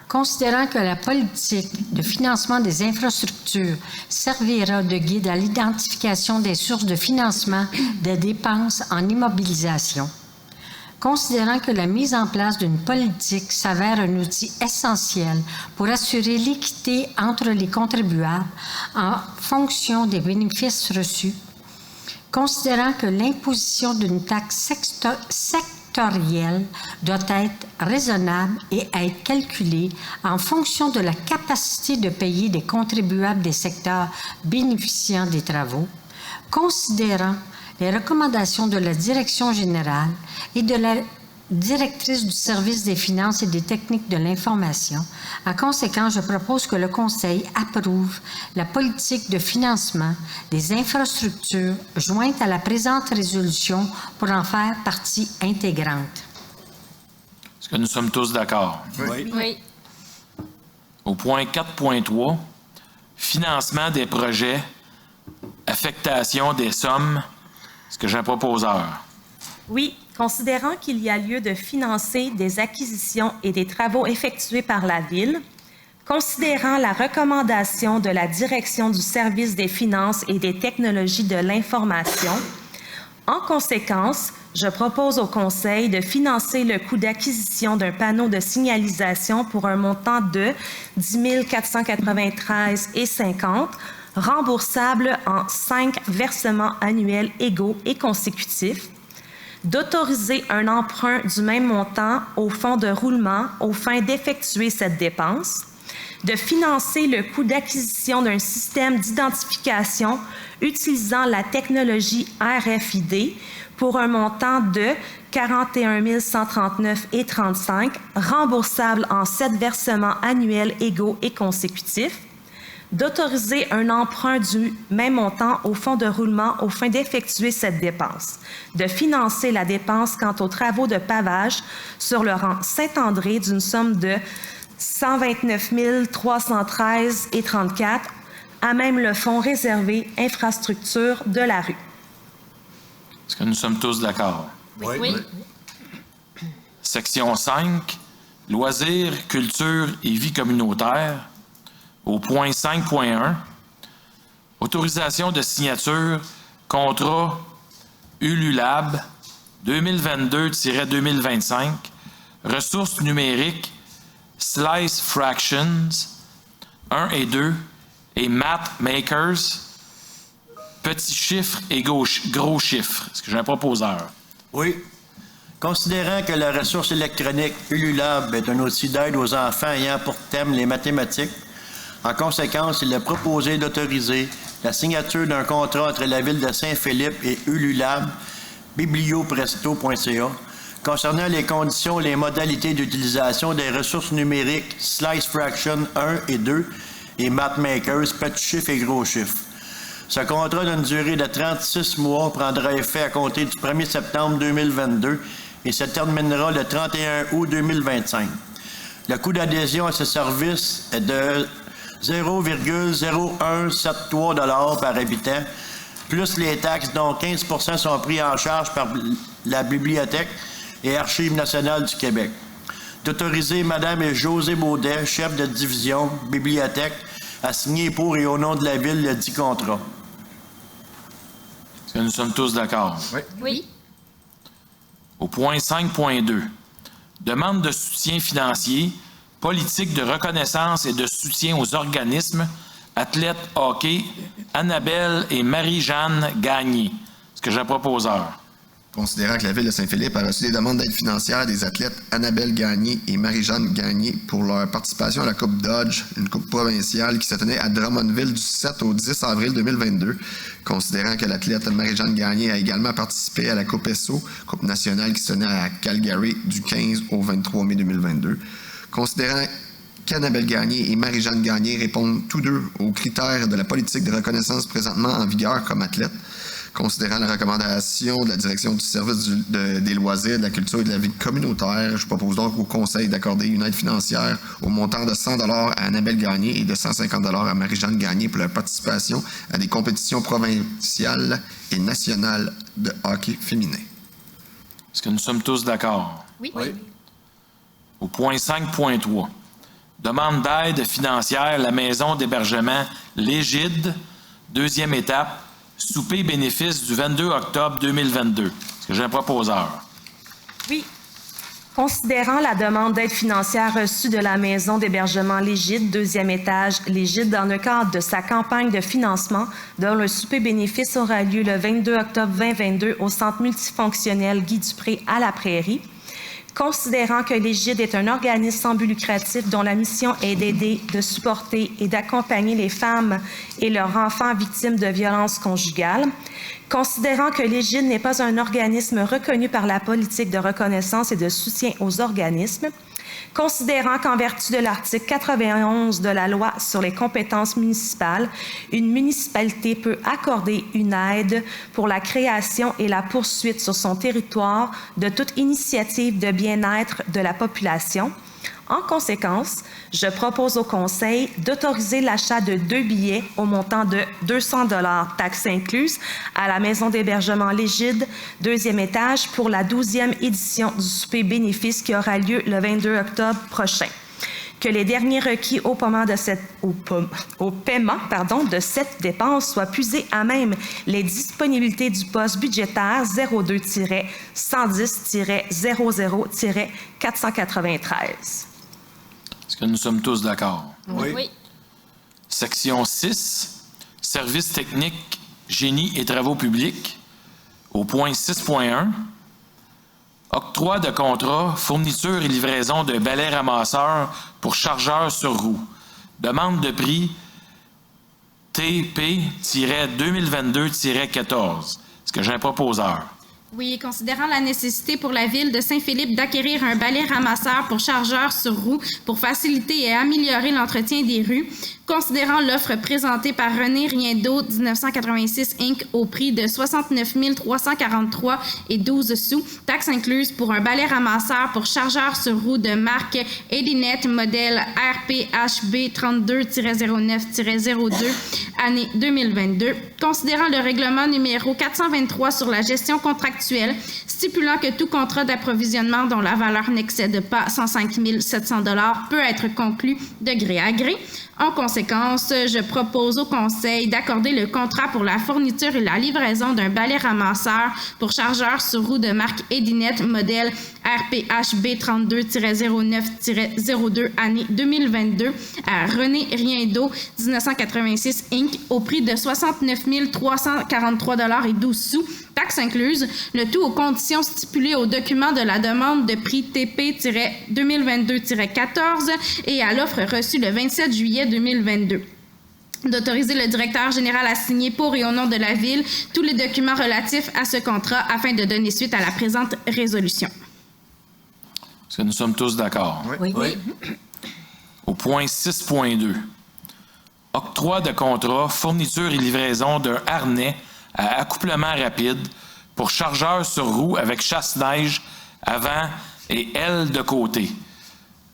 [SPEAKER 7] Considérant que la politique de financement des infrastructures servira de guide à l'identification des sources de financement des dépenses en immobilisation, considérant que la mise en place d'une politique s'avère un outil essentiel pour assurer l'équité entre les contribuables en fonction des bénéfices reçus, considérant que l'imposition d'une taxe sectorielle doit être raisonnable et être calculée en fonction de la capacité de payer des contribuables des secteurs bénéficiant des travaux, considérant les recommandations de la Direction générale et de la directrice du service des finances et des techniques de l'information. En conséquence, je propose que le Conseil approuve la politique de financement des infrastructures jointe à la présente résolution pour en faire partie intégrante.
[SPEAKER 1] Est-ce que nous sommes tous d'accord?
[SPEAKER 6] Oui.
[SPEAKER 1] Au point 4.3, financement des projets, affectation des sommes. Est-ce que j'ai un proposeur?
[SPEAKER 2] Oui, considérant qu'il y a lieu de financer des acquisitions et des travaux effectués par la Ville, considérant la recommandation de la Direction du service des finances et des technologies de l'information, en conséquence, je propose au Conseil de financer le coût d'acquisition d'un panneau de signalisation pour un montant de 10 493,50 $, remboursable en 5 versements annuels égaux et consécutifs, d'autoriser un emprunt du même montant au fonds de roulement aux fins d'effectuer cette dépense, de financer le coût d'acquisition d'un système d'identification utilisant la technologie RFID pour un montant de 41 139,35 $, remboursable en 7 versements annuels égaux et consécutifs, d'autoriser un emprunt du même montant au fonds de roulement aux fins d'effectuer cette dépense, de financer la dépense quant aux travaux de pavage sur le rang Saint-André d'une somme de 129 313,34 $, à même le fonds réservé infrastructure de la rue.
[SPEAKER 1] Est-ce que nous sommes tous d'accord?
[SPEAKER 6] Oui.
[SPEAKER 1] Section 5, loisirs, culture et vie communautaire. Au point 5.1, autorisation de signature, contrat ULULAB 2022-2025, ressources numériques, Slice Fractions 1 et 2 et Map Makers, petits chiffres et gros chiffres. Est-ce que j'ai un proposeur?
[SPEAKER 3] Oui. Considérant que la ressource électronique ULULAB est un outil d'aide aux enfants ayant pour thème les mathématiques, en conséquence, il est proposé d'autoriser la signature d'un contrat entre la Ville de Saint-Philippe et ULULAB, bibliopresto.ca, concernant les conditions et les modalités d'utilisation des ressources numériques Slice Fraction 1 et 2 et Mapmakers, petits chiffres et gros chiffres. Ce contrat d'une durée de 36 mois prendra effet à compter du 1er septembre 2022 et se terminera le 31 août 2025. Le coût d'adhésion à ce service est de 0,0173 par habitant, plus les taxes dont 15 % sont pris en charge par la Bibliothèque et Archives nationales du Québec. D'autoriser Mme et José Baudet, chef de division Bibliothèque, à signer pour et au nom de la Ville le dit contrat.
[SPEAKER 1] Est-ce que nous sommes tous d'accord?
[SPEAKER 4] Oui.
[SPEAKER 5] Oui.
[SPEAKER 1] Au point 5.2, demande de soutien financier, politique de reconnaissance et de soutien aux organismes, athlètes hockey, Annabelle et Marie-Jeanne Gagné. Est-ce que j'ai un proposeur?
[SPEAKER 4] Considérant que la Ville de Saint-Philippe a reçu des demandes d'aide financière des athlètes Annabelle Gagné et Marie-Jeanne Gagné pour leur participation à la Coupe Dodge, une coupe provinciale qui se tenait à Drummondville du 7 au 10 avril 2022. Considérant que l'athlète Marie-Jeanne Gagné a également participé à la Coupe ESSO, coupe nationale qui se tenait à Calgary du 15 au 23 mai 2022. Considérant qu'Annabelle Gagné et Marie-Jeanne Gagné répondent tous deux aux critères de la politique de reconnaissance présentement en vigueur comme athlètes, considérant la recommandation de la direction du service des loisirs, de la culture et de la vie communautaire, je propose donc au Conseil d'accorder une aide financière au montant de 100 $ à Annabelle Gagné et de 150 $ à Marie-Jeanne Gagné pour leur participation à des compétitions provinciales et nationales de hockey féminin.
[SPEAKER 1] Est-ce que nous sommes tous d'accord?
[SPEAKER 5] Oui.
[SPEAKER 1] Au point 5.3, demande d'aide financière, la maison d'hébergement L'Égide, deuxième étape, souper bénéfice du 22 octobre 2022. Est-ce que j'ai un proposeur?
[SPEAKER 2] Oui. Considérant la demande d'aide financière reçue de la maison d'hébergement L'Égide, deuxième étage, L'Égide, dans le cadre de sa campagne de financement, dont le souper bénéfice aura lieu le 22 octobre 2022 au centre multifonctionnel Guy Dupré à La Prairie. Considérant que L'Égide est un organisme sans but lucratif dont la mission est d'aider, de supporter et d'accompagner les femmes et leurs enfants victimes de violences conjugales, considérant que L'Égide n'est pas un organisme reconnu par la politique de reconnaissance et de soutien aux organismes, considérant qu'en vertu de l'article 91 de la Loi sur les compétences municipales, une municipalité peut accorder une aide pour la création et la poursuite sur son territoire de toute initiative de bien-être de la population. En conséquence, je propose au Conseil d'autoriser l'achat de 2 billets au montant de 200 $, taxes incluses, à la maison d'hébergement L'Égide, deuxième étage, pour la 12e édition du souper bénéfice qui aura lieu le 22 octobre prochain. Que les derniers requis au paiement de cette dépense soient puisés à même les disponibilités du poste budgétaire 02-110-00-493.
[SPEAKER 1] Est-ce que nous sommes tous d'accord?
[SPEAKER 5] Oui.
[SPEAKER 1] Section 6, services techniques, génie et travaux publics. Au point 6.1, octroi de contrat, fourniture et livraison de balais ramasseurs pour chargeurs sur roue. Demande de prix TP-2022-14. Est-ce que j'ai un proposeur?
[SPEAKER 5] Oui, considérant la nécessité pour la Ville de Saint-Philippe d'acquérir un balai ramasseur pour chargeurs sur roue pour faciliter et améliorer l'entretien des rues, considérant l'offre présentée par René Riendeau 1986 Inc. au prix de 69 343 et 12 sous, taxes incluses pour un balai ramasseur pour chargeurs sur roue de marque Edinet, modèle RPHB 32-09-02, année 2022, considérant le règlement numéro 423 sur la gestion contractuelle contractuelle stipulant que tout contrat d'approvisionnement dont la valeur n'excède pas 105 700 $ peut être conclu de gré à gré. En conséquence, je propose au Conseil d'accorder le contrat pour la fourniture et la livraison d'un balai ramasseur pour chargeur sur roue de marque Edinet, modèle RPHB 32-09-02, année 2022, à René Riendeau, 1986 Inc., au prix de 69 343,12 $, taxes incluses, le tout aux conditions stipulées au document de la demande de prix TP-2022-14 et à l'offre reçue le 27 juillet 2022. D'autoriser le directeur général à signer pour et au nom de la Ville tous les documents relatifs à ce contrat afin de donner suite à la présente résolution.
[SPEAKER 1] Est-ce que nous sommes tous d'accord?
[SPEAKER 7] Oui.
[SPEAKER 1] Au point 6.2, octroi de contrat, fourniture et livraison d'un harnais à accouplement rapide pour chargeur sur roue avec chasse-neige avant et aile de côté.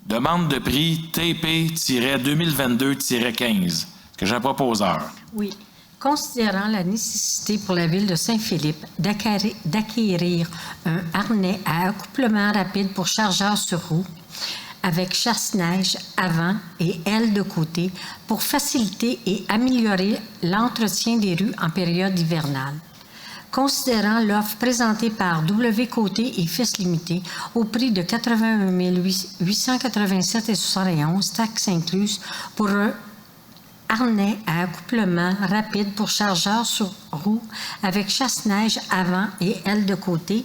[SPEAKER 1] Demande de prix TP-2022-15. Est-ce que j'ai un proposeur?
[SPEAKER 7] Oui. Considérant la nécessité pour la Ville de Saint-Philippe d'acquérir un harnais à accouplement rapide pour chargeur sur roue avec chasse-neige avant et aile de côté pour faciliter et améliorer l'entretien des rues en période hivernale. Considérant l'offre présentée par W Côté et Fils Limité au prix de 81 887,71 taxes incluses pour un harnais à accouplement rapide pour chargeur sur roue avec chasse-neige avant et aile de côté,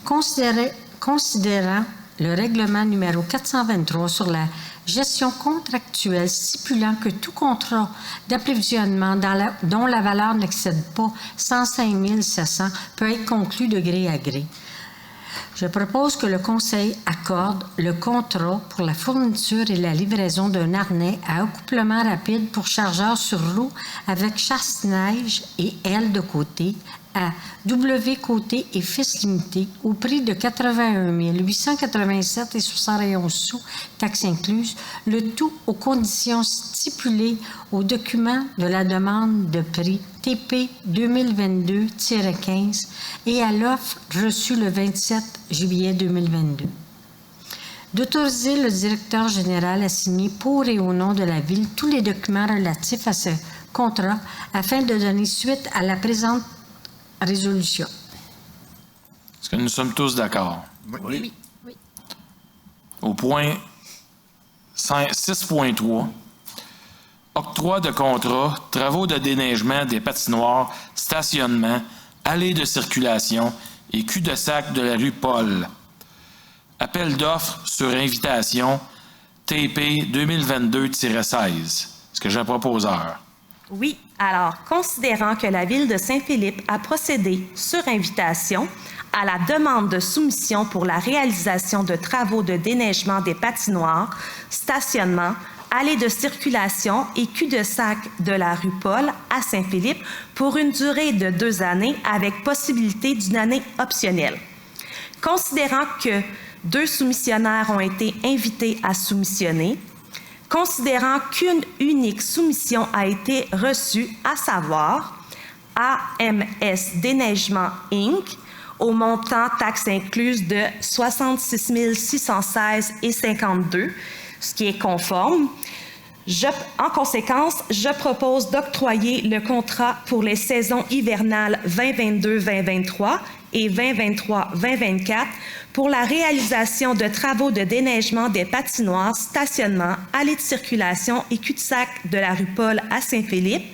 [SPEAKER 7] considérant le règlement numéro 423 sur la gestion contractuelle stipulant que tout contrat d'approvisionnement dont la valeur n'excède pas 105 700 peut être conclu de gré à gré. Je propose que le Conseil accorde le contrat pour la fourniture et la livraison d'un harnais à accouplement rapide pour chargeur sur roue avec chasse-neige et aile de côté à W Côté et Fils Limité au prix de 81 887,71 $, taxes incluses, le tout aux conditions stipulées au document de la demande de prix TP 2022-15 et à l'offre reçue le 27 juillet 2022. D'autoriser le directeur général à signer pour et au nom de la Ville tous les documents relatifs à ce contrat afin de donner suite à la présente résolution.
[SPEAKER 1] Est-ce que nous sommes tous d'accord?
[SPEAKER 4] Oui.
[SPEAKER 1] Au point 6.3, octroi de contrat, travaux de déneigement des patinoires, stationnement, allées de circulation et cul-de-sac de la rue Paul. Appel d'offres sur invitation TP 2022-16. Est-ce que j'ai un proposeur?
[SPEAKER 2] Oui. Alors, considérant que la Ville de Saint-Philippe a procédé sur invitation à la demande de soumission pour la réalisation de travaux de déneigement des patinoires, stationnement, allées de circulation et cul-de-sac de la rue Paul à Saint-Philippe pour une durée de 2 années avec possibilité d'une année optionnelle. Considérant que 2 soumissionnaires ont été invités à soumissionner, considérant qu'une unique soumission a été reçue, à savoir AMS Déneigement Inc., au montant taxes incluses de 66 616,52, ce qui est conforme. En conséquence, je propose d'octroyer le contrat pour les saisons hivernales 2022-2023 et 2023-2024 pour la réalisation de travaux de déneigement des patinoires, stationnement, allées de circulation et cul-de-sac de la rue Paul à Saint-Philippe,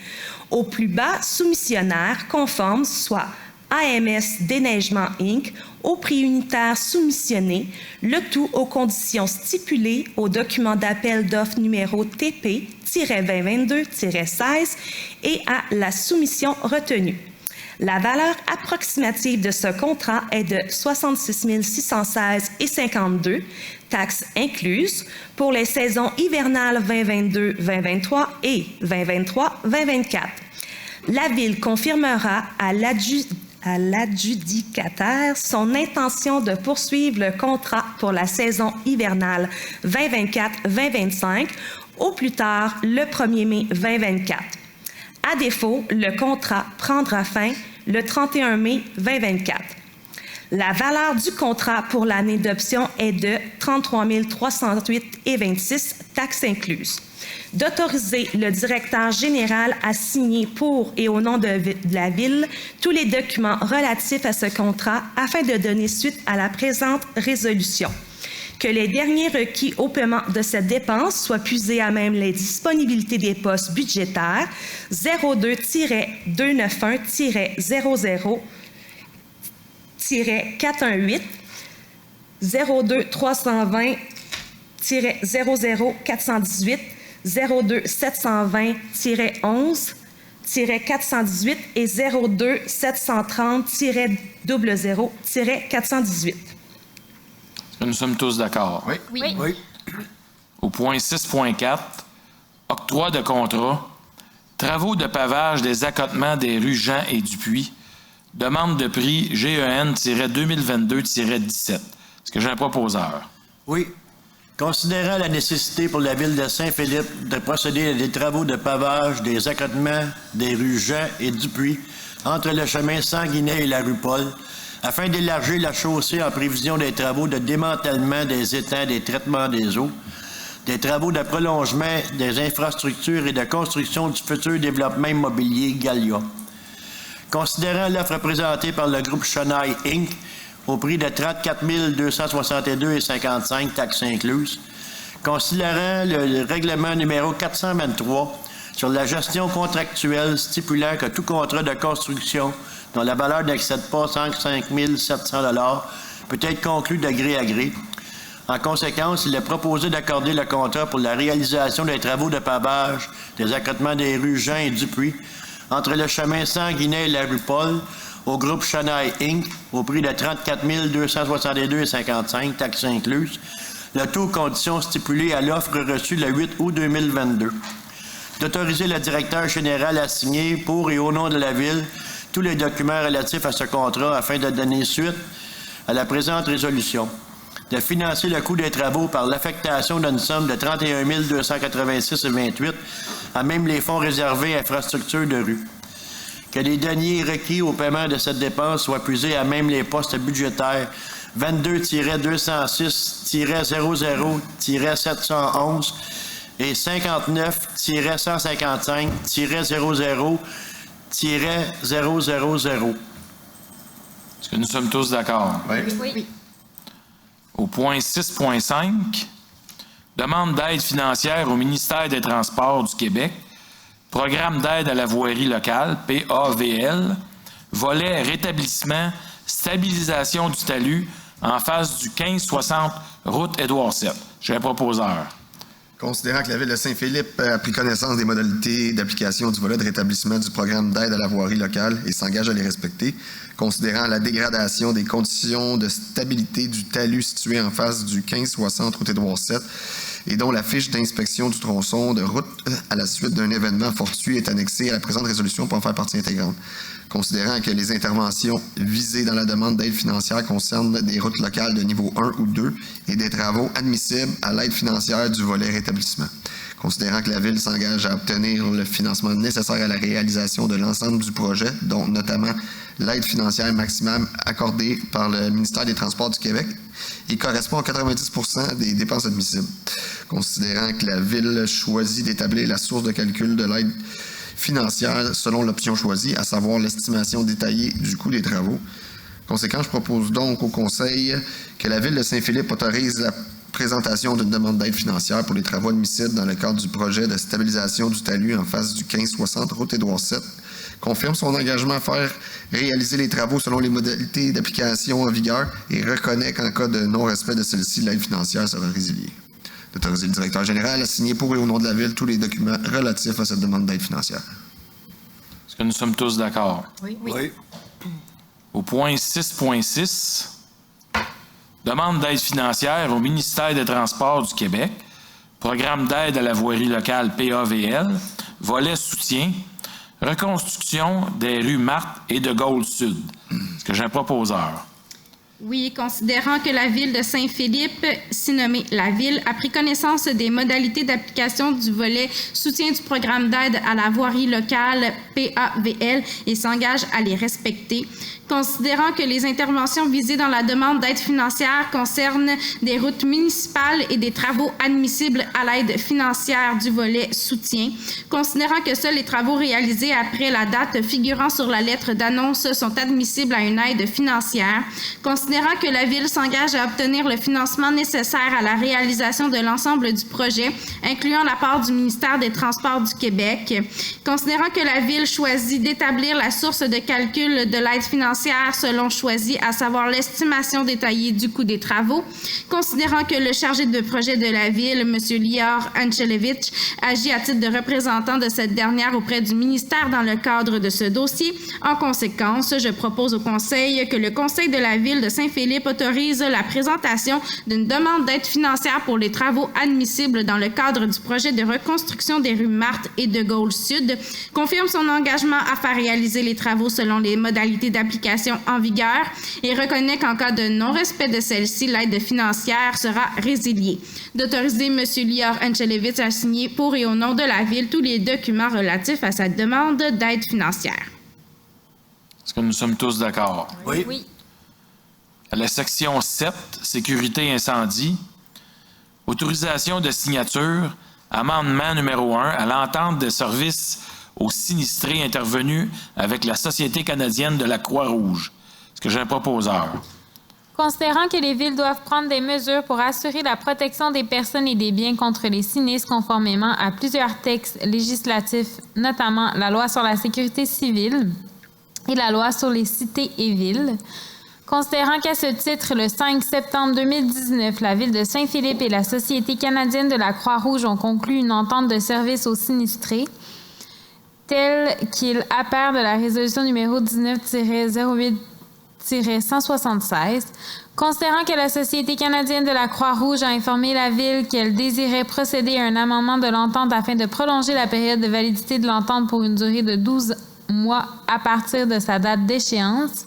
[SPEAKER 2] au plus bas soumissionnaire conforme, soit AMS Déneigement Inc., au prix unitaire soumissionné, le tout aux conditions stipulées au document d'appel d'offres numéro TP-2022-16 et à la soumission retenue. La valeur approximative de ce contrat est de 66 616,52, taxes incluses, pour les saisons hivernales 2022-2023 et 2023-2024. La Ville confirmera à l'adjudicataire son intention de poursuivre le contrat pour la saison hivernale 2024-2025 au plus tard le 1er mai 2024. À défaut, le contrat prendra fin le 31 mai 2024. La valeur du contrat pour l'année d'option est de 33 308,26, taxes incluses. D'autoriser le directeur général à signer pour et au nom de la Ville tous les documents relatifs à ce contrat afin de donner suite à la présente résolution. Que les derniers requis au paiement de cette dépense soient puisés à même les disponibilités des postes budgétaires 02-291-00-418, 02-320-00-418, 02-720-11, 418 et 02-730-00-418.
[SPEAKER 1] Nous sommes tous d'accord.
[SPEAKER 4] Oui.
[SPEAKER 1] Au point 6.4, octroi de contrat, travaux de pavage des accotements des rues Jean et Dupuis, demande de prix GEN-2022-17. Est-ce que j'ai un proposeur?
[SPEAKER 3] Oui. Considérant la nécessité pour la Ville de Saint-Philippe de procéder à des travaux de pavage des accotements des rues Jean et Dupuis entre le chemin Sanguinet et la rue Paul, afin d'élargir la chaussée en prévision des travaux de démantèlement des étangs des traitements des eaux, des travaux de prolongement des infrastructures et de construction du futur développement immobilier Gallia. Considérant l'offre présentée par le groupe Chenaille Inc. au prix de 34 262,55 taxes incluses, considérant le règlement numéro 423 sur la gestion contractuelle stipulant que tout contrat de construction dont la valeur n'excède pas 105 700 $ peut être conclu de gré à gré. En conséquence, il est proposé d'accorder le contrat pour la réalisation des travaux de pavage des accotements des rues Jean et Dupuis entre le chemin Sanguinet et la rue Paul au groupe Chenaille Inc. au prix de 34 262,55 taxes incluses, le tout conditions stipulées à l'offre reçue le 8 août 2022. D'autoriser le directeur général à signer pour et au nom de la Ville tous les documents relatifs à ce contrat afin de donner suite à la présente résolution. De financer le coût des travaux par l'affectation d'une somme de 31 286,28 à même les fonds réservés infrastructures de rue. Que les deniers requis au paiement de cette dépense soient puisés à même les postes budgétaires 22-206-00-711 et 59-155-00-000.
[SPEAKER 1] Est-ce que nous sommes tous d'accord?
[SPEAKER 5] Oui.
[SPEAKER 1] Au point 6.5, demande d'aide financière au ministère des Transports du Québec, programme d'aide à la voirie locale, PAVL, volet rétablissement, stabilisation du talus en face du 1560 route Édouard VII. J'ai un proposeur.
[SPEAKER 4] Considérant que la Ville de Saint-Philippe a pris connaissance des modalités d'application du volet de rétablissement du programme d'aide à la voirie locale et s'engage à les respecter, considérant la dégradation des conditions de stabilité du talus situé en face du 1560 route Édouard VII et dont la fiche d'inspection du tronçon de route à la suite d'un événement fortuit est annexée à la présente résolution pour en faire partie intégrante. Considérant que les interventions visées dans la demande d'aide financière concernent des routes locales de niveau 1 ou 2 et des travaux admissibles à l'aide financière du volet rétablissement. Considérant que la Ville s'engage à obtenir le financement nécessaire à la réalisation de l'ensemble du projet, dont notamment l'aide financière maximale accordée par le ministère des Transports du Québec, et correspond à 90% des dépenses admissibles. Considérant que la Ville choisit d'établir la source de calcul de l'aide financière selon l'option choisie, à savoir l'estimation détaillée du coût des travaux. Conséquent, je propose donc au Conseil que la Ville de Saint-Philippe autorise la présentation d'une demande d'aide financière pour les travaux admissibles dans le cadre du projet de stabilisation du talus en face du 1560 route Édouard VII, confirme son engagement à faire réaliser les travaux selon les modalités d'application en vigueur et reconnaît qu'en cas de non-respect de celle-ci, l'aide financière sera résiliée. D'autoriser le directeur général à signer pour et au nom de la Ville tous les documents relatifs à cette demande d'aide financière.
[SPEAKER 1] Est-ce que nous sommes tous d'accord?
[SPEAKER 7] Oui.
[SPEAKER 1] Au point 6.6, demande d'aide financière au ministère des Transports du Québec, programme d'aide à la voirie locale PAVL, volet soutien, reconstruction des rues Marthe et de Gaulle-Sud. Est-ce que j'ai un proposeur?
[SPEAKER 5] Oui, considérant que la Ville de Saint-Philippe, si nommée la Ville, a pris connaissance des modalités d'application du volet soutien du programme d'aide à la voirie locale PAVL et s'engage à les respecter. Considérant que les interventions visées dans la demande d'aide financière concernent des routes municipales et des travaux admissibles à l'aide financière du volet soutien, considérant que seuls les travaux réalisés après la date figurant sur la lettre d'annonce sont admissibles à une aide financière, considérant que la Ville s'engage à obtenir le financement nécessaire à la réalisation de l'ensemble du projet, incluant la part du ministère des Transports du Québec, considérant que la Ville choisit d'établir la source de calcul de l'aide financière selon choisi, à savoir l'estimation détaillée du coût des travaux, considérant que le chargé de projet de la Ville, M. Lior Ancelevich, agit à titre de représentant de cette dernière auprès du ministère dans le cadre de ce dossier. En conséquence, je propose au Conseil que le Conseil de la Ville de Saint-Philippe autorise la présentation d'une demande d'aide financière pour les travaux admissibles dans le cadre du projet de reconstruction des rues Marthe et de Gaulle Sud, confirme son engagement à faire réaliser les travaux selon les modalités d'application en vigueur et reconnaît qu'en cas de non-respect de celle-ci, l'aide financière sera résiliée. D'autoriser M. Lior Ancelevich à signer pour et au nom de la Ville tous les documents relatifs à sa demande d'aide financière.
[SPEAKER 1] Est-ce que nous sommes tous d'accord?
[SPEAKER 3] Oui.
[SPEAKER 6] Oui.
[SPEAKER 1] À la section 7, sécurité incendie, autorisation de signature, amendement numéro 1 à l'entente de services aux sinistrés intervenus avec la Société canadienne de la Croix-Rouge. Est-ce que j'ai un proposeur?
[SPEAKER 6] Considérant que les villes doivent prendre des mesures pour assurer la protection des personnes et des biens contre les sinistres conformément à plusieurs textes législatifs, notamment la loi sur la sécurité civile et la loi sur les cités et villes. Considérant qu'à ce titre, le 5 septembre 2019, la Ville de Saint-Philippe et la Société canadienne de la Croix-Rouge ont conclu une entente de service aux sinistrés, tel qu'il apparaît de la résolution numéro 19-08-176, considérant que la Société canadienne de la Croix-Rouge a informé la Ville qu'elle désirait procéder à un amendement de l'entente afin de prolonger la période de validité de l'entente pour une durée de 12 mois à partir de sa date d'échéance,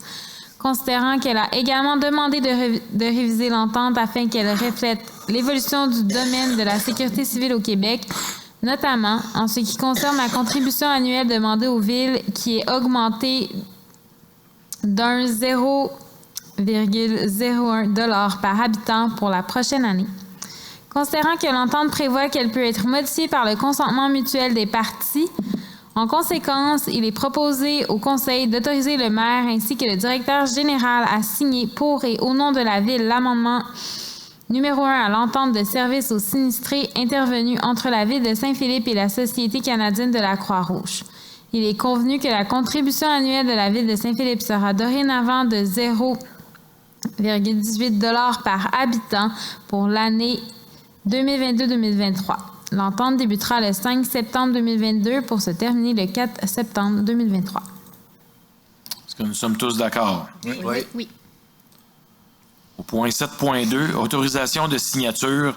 [SPEAKER 6] considérant qu'elle a également demandé de réviser l'entente afin qu'elle reflète l'évolution du domaine de la sécurité civile au Québec, notamment en ce qui concerne la contribution annuelle demandée aux villes qui est augmentée d'un 0,01 $ par habitant pour la prochaine année. Considérant que l'entente prévoit qu'elle peut être modifiée par le consentement mutuel des parties, en conséquence, il est proposé au Conseil d'autoriser le maire ainsi que le directeur général à signer pour et au nom de la Ville l'amendement numéro 1 à l'entente de service aux sinistrés intervenue entre la Ville de Saint-Philippe et la Société canadienne de la Croix-Rouge. Il est convenu que la contribution annuelle de la Ville de Saint-Philippe sera dorénavant de 0,18 $ par habitant pour l'année 2022-2023. L'entente débutera le 5 septembre 2022 pour se terminer le 4 septembre 2023.
[SPEAKER 1] Est-ce que nous sommes tous d'accord?
[SPEAKER 3] Oui.
[SPEAKER 5] Oui.
[SPEAKER 1] Au point 7.2, autorisation de signature,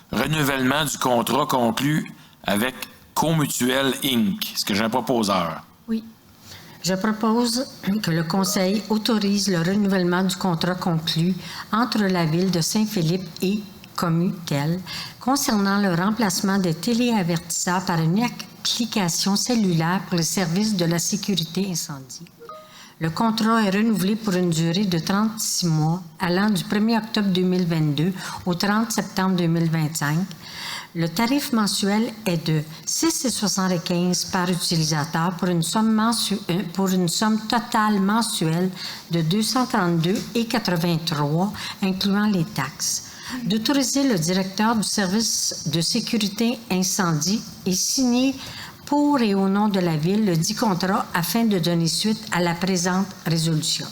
[SPEAKER 1] renouvellement du contrat conclu avec Comutuel Inc. Est-ce que j'ai un proposeur?
[SPEAKER 7] Oui. Je propose que le Conseil autorise le renouvellement du contrat conclu entre la Ville de Saint-Philippe et Comutel concernant le remplacement des téléavertisseurs par une application cellulaire pour les services de la sécurité incendie. Le contrat est renouvelé pour une durée de 36 mois allant du 1er octobre 2022 au 30 septembre 2025. Le tarif mensuel est de 6,75 par utilisateur pour une somme totale mensuelle de 232,83 incluant les taxes. D'autoriser le directeur du service de sécurité incendie et signer pour et au nom de la Ville le dit contrat afin de donner suite à la présente résolution.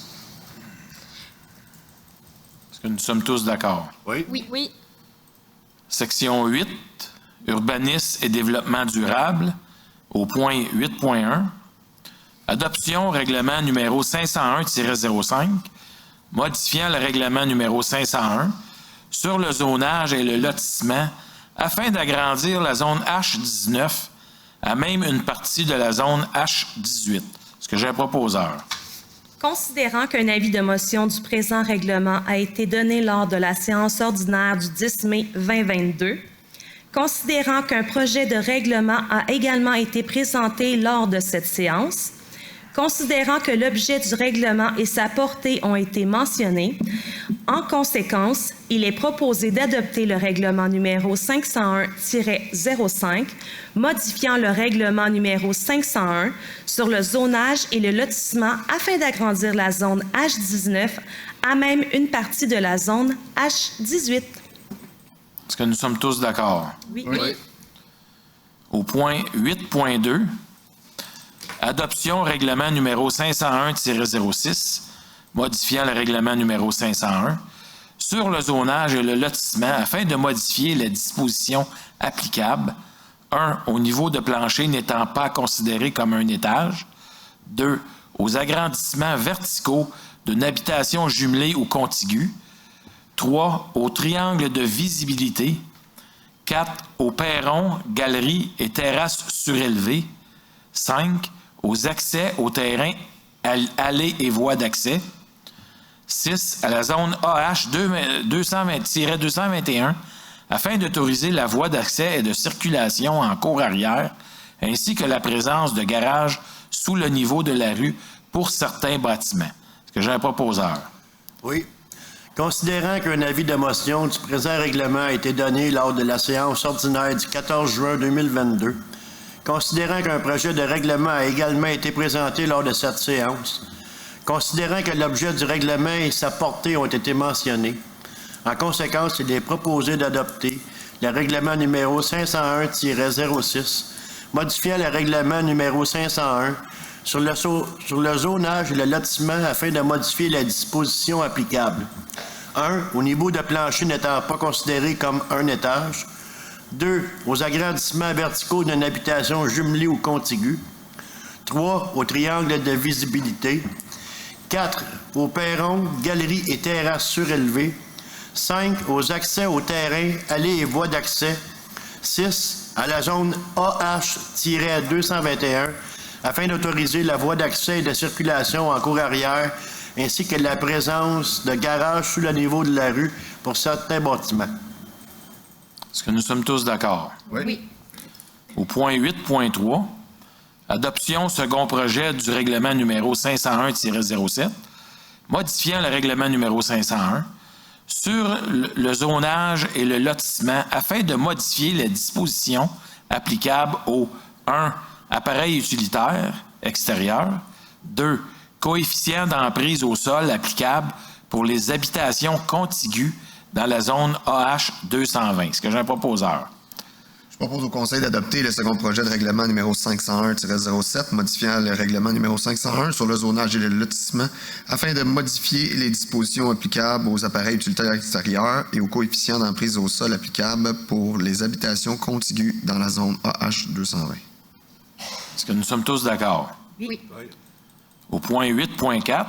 [SPEAKER 1] Est-ce que nous sommes tous d'accord?
[SPEAKER 3] Oui.
[SPEAKER 6] Oui.
[SPEAKER 1] Section 8, urbanisme et développement durable, au point 8.1, adoption règlement numéro 501-05, modifiant le règlement numéro 501 sur le zonage et le lotissement afin d'agrandir la zone H19 à même une partie de la zone H18. Est-ce que j'ai un proposeur?
[SPEAKER 2] Considérant qu'un avis de motion du présent règlement a été donné lors de la séance ordinaire du 10 mai 2022, considérant qu'un projet de règlement a également été présenté lors de cette séance, Considérant que l'objet du règlement et sa portée ont été mentionnés, en conséquence, il est proposé d'adopter le règlement numéro 501-05, modifiant le règlement numéro 501 sur le zonage et le lotissement afin d'agrandir la zone H19 à même une partie de la zone H18.
[SPEAKER 1] Est-ce que nous sommes tous d'accord?
[SPEAKER 2] Oui.
[SPEAKER 1] Au point 8.2, adoption règlement numéro 501-06, modifiant le règlement numéro 501, sur le zonage et le lotissement afin de modifier les dispositions applicables. 1. Au niveau de plancher n'étant pas considéré comme un étage. 2. Aux agrandissements verticaux d'une habitation jumelée ou contiguë. 3. Au triangle de visibilité. 4. Aux perrons, galeries et terrasses surélevées. 5. Aux accès aux terrains, allées et voies d'accès. 6. À la zone AH 220-221, afin d'autoriser la voie d'accès et de circulation en cour arrière, ainsi que la présence de garages sous le niveau de la rue pour certains bâtiments. Est-ce que j'ai un proposeur?
[SPEAKER 3] Oui. Considérant qu'un avis de motion du présent règlement a été donné lors de la séance ordinaire du 14 juin 2022, considérant qu'un projet de règlement a également été présenté lors de cette séance, considérant que l'objet du règlement et sa portée ont été mentionnés, en conséquence, il est proposé d'adopter le règlement numéro 501-06, modifiant le règlement numéro 501 sur le zonage et le lotissement afin de modifier la disposition applicable. 1. Au niveau de plancher n'étant pas considéré comme un étage. 2. Aux agrandissements verticaux d'une habitation jumelée ou contiguë. 3. Au triangle de visibilité. 4. Aux perrons, galeries et terrasses surélevées. 5. Aux accès aux terrains, allées et voies d'accès. 6. À la zone AH-221, afin d'autoriser la voie d'accès et de circulation en cour arrière, ainsi que la présence de garages sous le niveau de la rue pour certains bâtiments.
[SPEAKER 1] Est-ce que nous sommes tous d'accord?
[SPEAKER 5] Oui.
[SPEAKER 1] Au point 8.3, adoption second projet du règlement numéro 501-07, modifiant le règlement numéro 501 sur le zonage et le lotissement afin de modifier les dispositions applicables aux 1. Appareils utilitaires extérieurs. 2. Coefficient d'emprise au sol applicable pour les habitations contiguës dans la zone AH 220. Est-ce que j'ai un proposeur?
[SPEAKER 4] Je propose au Conseil d'adopter le second projet de règlement numéro 501-07, modifiant le règlement numéro 501 sur le zonage et le lotissement afin de modifier les dispositions applicables aux appareils utilitaires extérieurs et aux coefficients d'emprise au sol applicables pour les habitations contiguës dans la zone AH 220.
[SPEAKER 1] Est-ce que nous sommes tous d'accord?
[SPEAKER 5] Oui.
[SPEAKER 1] Au point 8.4,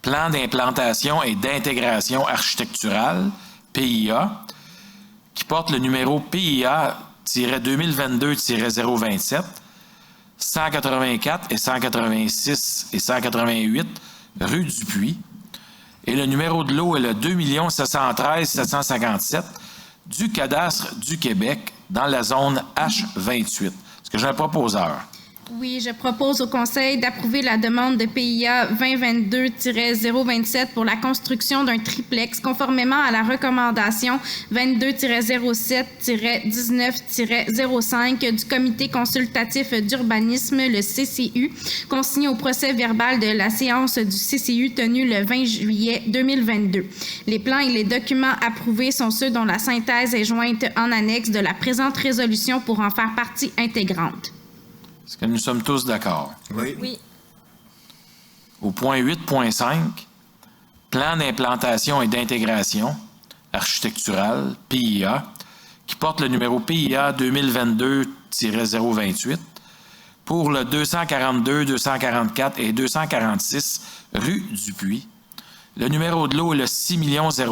[SPEAKER 1] plan d'implantation et d'intégration architecturale, PIA, qui porte le numéro PIA-2022-027, 184 et 186 et 188 rue Dupuis, et le numéro de lot est le 2 713 757 du cadastre du Québec dans la zone H28. Est-ce que j'ai un proposeur?
[SPEAKER 5] Oui, je propose au Conseil d'approuver la demande de PIA 2022-027 pour la construction d'un triplex conformément à la recommandation 22-07-19-05 du Comité consultatif d'urbanisme, le CCU, consigné au procès-verbal de la séance du CCU tenue le 20 juillet 2022. Les plans et les documents approuvés sont ceux dont la synthèse est jointe en annexe de la présente résolution pour en faire partie intégrante.
[SPEAKER 1] Est-ce que nous sommes tous d'accord?
[SPEAKER 5] Oui.
[SPEAKER 1] Au point 8.5, plan d'implantation et d'intégration architecturale, PIA, qui porte le numéro PIA 2022-028 pour le 242, 244 et 246 rue Dupuis. Le numéro de lot est le 6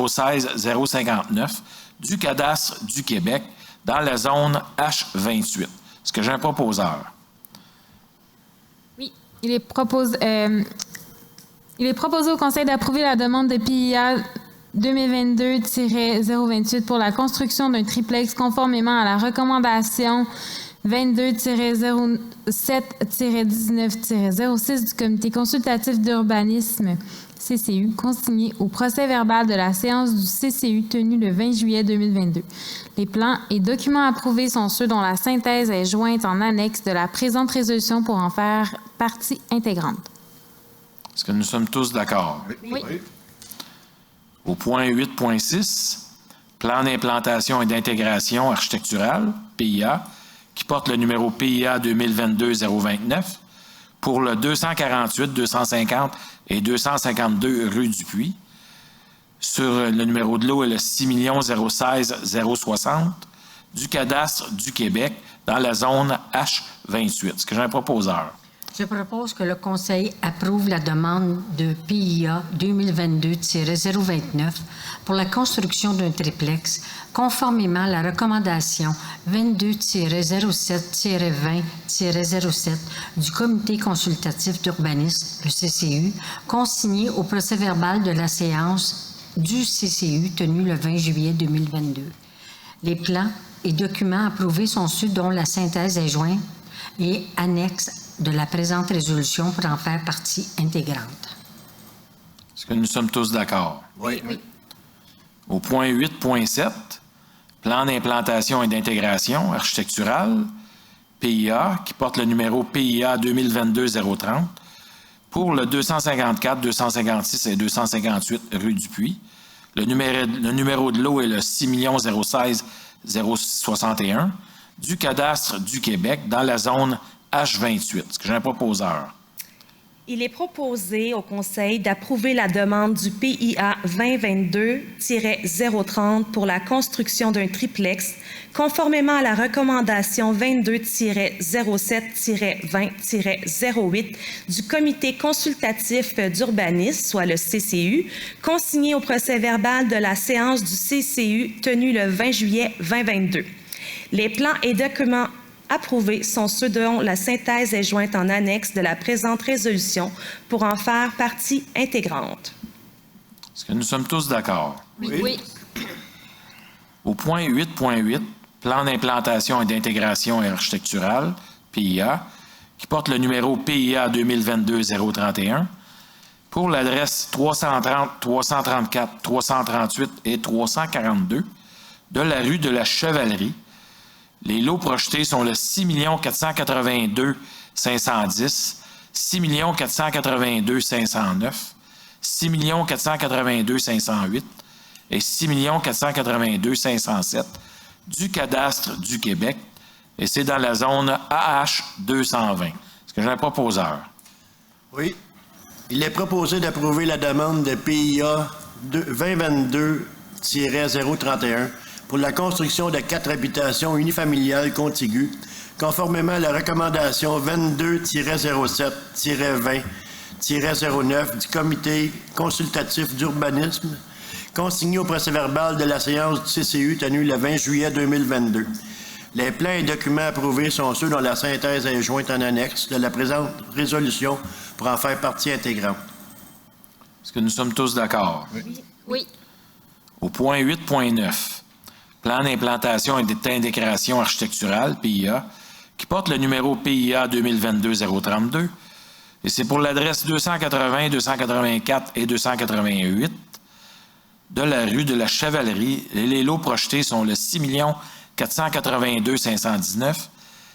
[SPEAKER 1] 016 059 du cadastre du Québec dans la zone H28. Est-ce que j'ai un proposeur?
[SPEAKER 6] Oui. Il est proposé au Conseil d'approuver la demande de PIA 2022-028 pour la construction d'un triplex conformément à la recommandation 22-07-19-06 du Comité consultatif d'urbanisme CCU, consigné au procès-verbal de la séance du CCU tenue le 20 juillet 2022. Les plans et documents approuvés sont ceux dont la synthèse est jointe en annexe de la présente résolution pour en faire partie intégrante.
[SPEAKER 1] Est-ce que nous sommes tous d'accord?
[SPEAKER 6] Oui.
[SPEAKER 1] Au point 8.6, plan d'implantation et d'intégration architecturale, PIA, qui porte le numéro PIA 2022-029, pour le 248, 250 et 252 rue du Puy, sur le numéro de lot est le 6 016 060 du cadastre du Québec dans la zone H28. Est-ce que j'ai un proposeur?
[SPEAKER 7] Je propose que le Conseil approuve la demande de PIA 2022-029 pour la construction d'un triplex conformément à la recommandation 22-07-20-07 du Comité consultatif d'urbanisme, le CCU, consigné au procès-verbal de la séance du CCU tenue le 20 juillet 2022. Les plans et documents approuvés sont ceux dont la synthèse est jointe et annexe de la présente résolution pour en faire partie intégrante.
[SPEAKER 1] Est-ce que nous sommes tous d'accord?
[SPEAKER 3] Oui.
[SPEAKER 1] Au point 8.7, plan d'implantation et d'intégration architecturale, PIA, qui porte le numéro PIA 2022-030, pour le 254, 256 et 258 rue du Puy. Le numéro de lot est le 6 016 061 du cadastre du Québec dans la zone H28. Est-ce que j'ai un proposeur?
[SPEAKER 2] Il est proposé au Conseil d'approuver la demande du PIA 2022-030 pour la construction d'un triplex, conformément à la recommandation 22-07-20-08 du Comité consultatif d'urbanisme, soit le CCU, consigné au procès-verbal de la séance du CCU tenue le 20 juillet 2022. Les plans et documents approuvés sont ceux dont la synthèse est jointe en annexe de la présente résolution pour en faire partie intégrante.
[SPEAKER 1] Est-ce que nous sommes tous d'accord?
[SPEAKER 6] Oui.
[SPEAKER 1] Au point 8.8, plan d'implantation et d'intégration architecturale, PIA, qui porte le numéro PIA 2022-031, pour l'adresse 330, 334, 338 et 342 de la rue de la Chevalerie. Les lots projetés sont le 6 482 510, 6 482 509, 6 482 508 et 6 482 507 du cadastre du Québec, et c'est dans la zone AH 220. Est-ce que j'ai un proposeur?
[SPEAKER 3] Oui. Il est proposé d'approuver la demande de PIA 2022-031 pour la construction de 4 habitations unifamiliales contiguës, conformément à la recommandation 22-07-20-09 du Comité consultatif d'urbanisme, consigné au procès-verbal de la séance du CCU tenue le 20 juillet 2022. Les plans et documents approuvés sont ceux dont la synthèse est jointe en annexe de la présente résolution pour en faire partie intégrante.
[SPEAKER 1] Est-ce que nous sommes tous d'accord?
[SPEAKER 6] Oui.
[SPEAKER 1] Au point 8.9, plan d'implantation et d'intégration architecturale, PIA, qui porte le numéro PIA 2022-032, et c'est pour l'adresse 280, 284 et 288 de la rue de la Chevalerie. Les lots projetés sont le 6 482 519,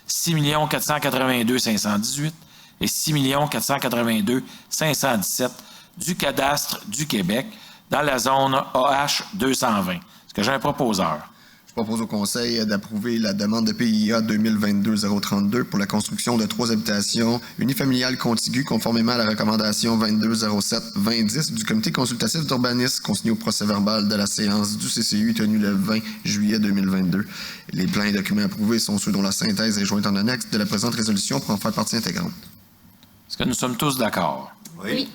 [SPEAKER 1] 6 482 518 et 6 482 517 du cadastre du Québec dans la zone AH 220. Est-ce que j'ai un proposeur?
[SPEAKER 4] Je propose au Conseil d'approuver la demande de PIA 2022-032 pour la construction de 3 habitations unifamiliales contiguës conformément à la recommandation 22-07-20-10 du Comité consultatif d'urbanisme consigné au procès-verbal de la séance du CCU tenue le 20 juillet 2022. Les plans et documents approuvés sont ceux dont la synthèse est jointe en annexe de la présente résolution pour en faire partie intégrante.
[SPEAKER 1] Est-ce que nous sommes tous d'accord?
[SPEAKER 6] Oui.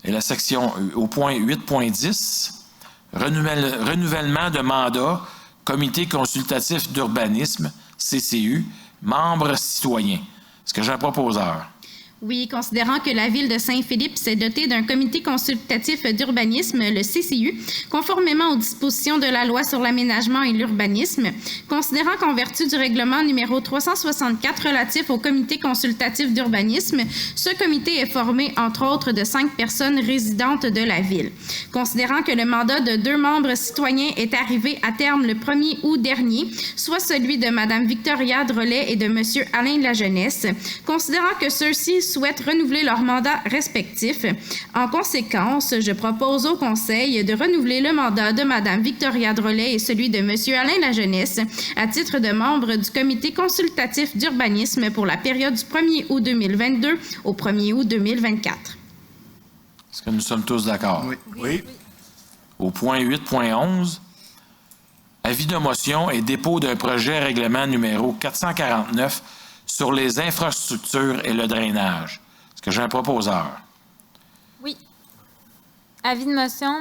[SPEAKER 1] Et la section au point 8.10, renouvellement de mandat, Comité consultatif d'urbanisme, CCU, membre citoyen. Est-ce que j'ai un proposeur?
[SPEAKER 5] Oui, considérant que la Ville de Saint-Philippe s'est dotée d'un comité consultatif d'urbanisme, le CCU, conformément aux dispositions de la loi sur l'aménagement et l'urbanisme, considérant qu'en vertu du règlement numéro 364 relatif au comité consultatif d'urbanisme, ce comité est formé, entre autres, de 5 personnes résidentes de la Ville. Considérant que le mandat de 2 membres citoyens est arrivé à terme le 1er août dernier, soit celui de Mme Victoria Drolet et de M. Alain Lajeunesse, considérant que ceux-ci souhaitent renouveler leurs mandats respectifs. En conséquence, je propose au Conseil de renouveler le mandat de Mme Victoria Drolet et celui de M. Alain Lajeunesse à titre de membre du comité consultatif d'urbanisme pour la période du 1er août 2022 au 1er août 2024.
[SPEAKER 1] Est-ce que nous sommes tous d'accord?
[SPEAKER 3] Oui.
[SPEAKER 1] Au point 8.11, avis de motion et dépôt d'un projet règlement numéro 449 sur les infrastructures et le drainage. Est-ce que j'ai un proposeur?
[SPEAKER 6] Oui. Avis de motion.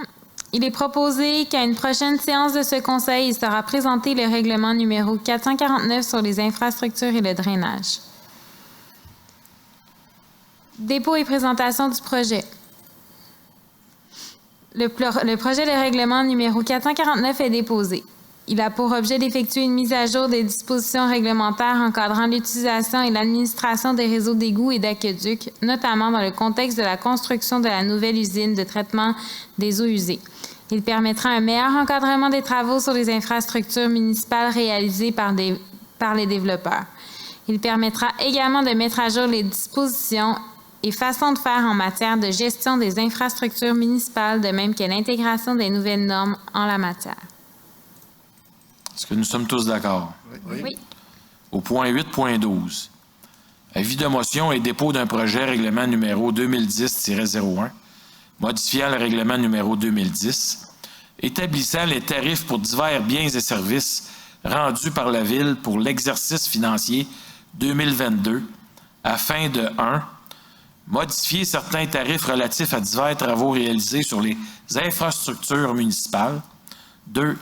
[SPEAKER 6] Il est proposé qu'à une prochaine séance de ce Conseil, il sera présenté le règlement numéro 449 sur les infrastructures et le drainage. Dépôt et présentation du projet. Le projet de règlement numéro 449 est déposé. Il a pour objet d'effectuer une mise à jour des dispositions réglementaires encadrant l'utilisation et l'administration des réseaux d'égouts et d'aqueducs, notamment dans le contexte de la construction de la nouvelle usine de traitement des eaux usées. Il permettra un meilleur encadrement des travaux sur les infrastructures municipales réalisées par les développeurs. Il permettra également de mettre à jour les dispositions et façons de faire en matière de gestion des infrastructures municipales, de même que l'intégration des nouvelles normes en la matière.
[SPEAKER 1] Est-ce que nous sommes tous d'accord?
[SPEAKER 6] Oui.
[SPEAKER 1] Au point 8.12, avis de motion et dépôt d'un projet règlement numéro 2010-01, modifiant le règlement numéro 2010, établissant les tarifs pour divers biens et services rendus par la Ville pour l'exercice financier 2022, afin de 1. Modifier certains tarifs relatifs à divers travaux réalisés sur les infrastructures municipales. 2.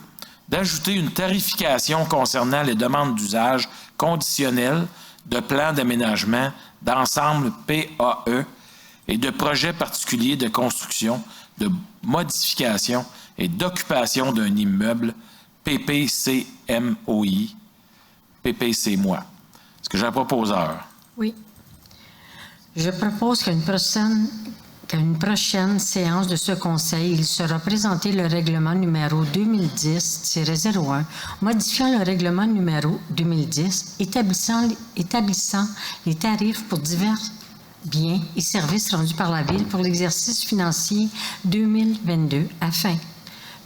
[SPEAKER 1] D'ajouter une tarification concernant les demandes d'usage conditionnelles de plans d'aménagement d'ensemble PAE et de projets particuliers de construction, de modification et d'occupation d'un immeuble PPCMOI, PPC-moi. Est-ce que j'ai un proposeur?
[SPEAKER 7] Oui. Je propose qu'à une prochaine séance de ce Conseil, il sera présenté le règlement numéro 2010-01, modifiant le règlement numéro 2010, établissant les tarifs pour divers biens et services rendus par la Ville pour l'exercice financier 2022, afin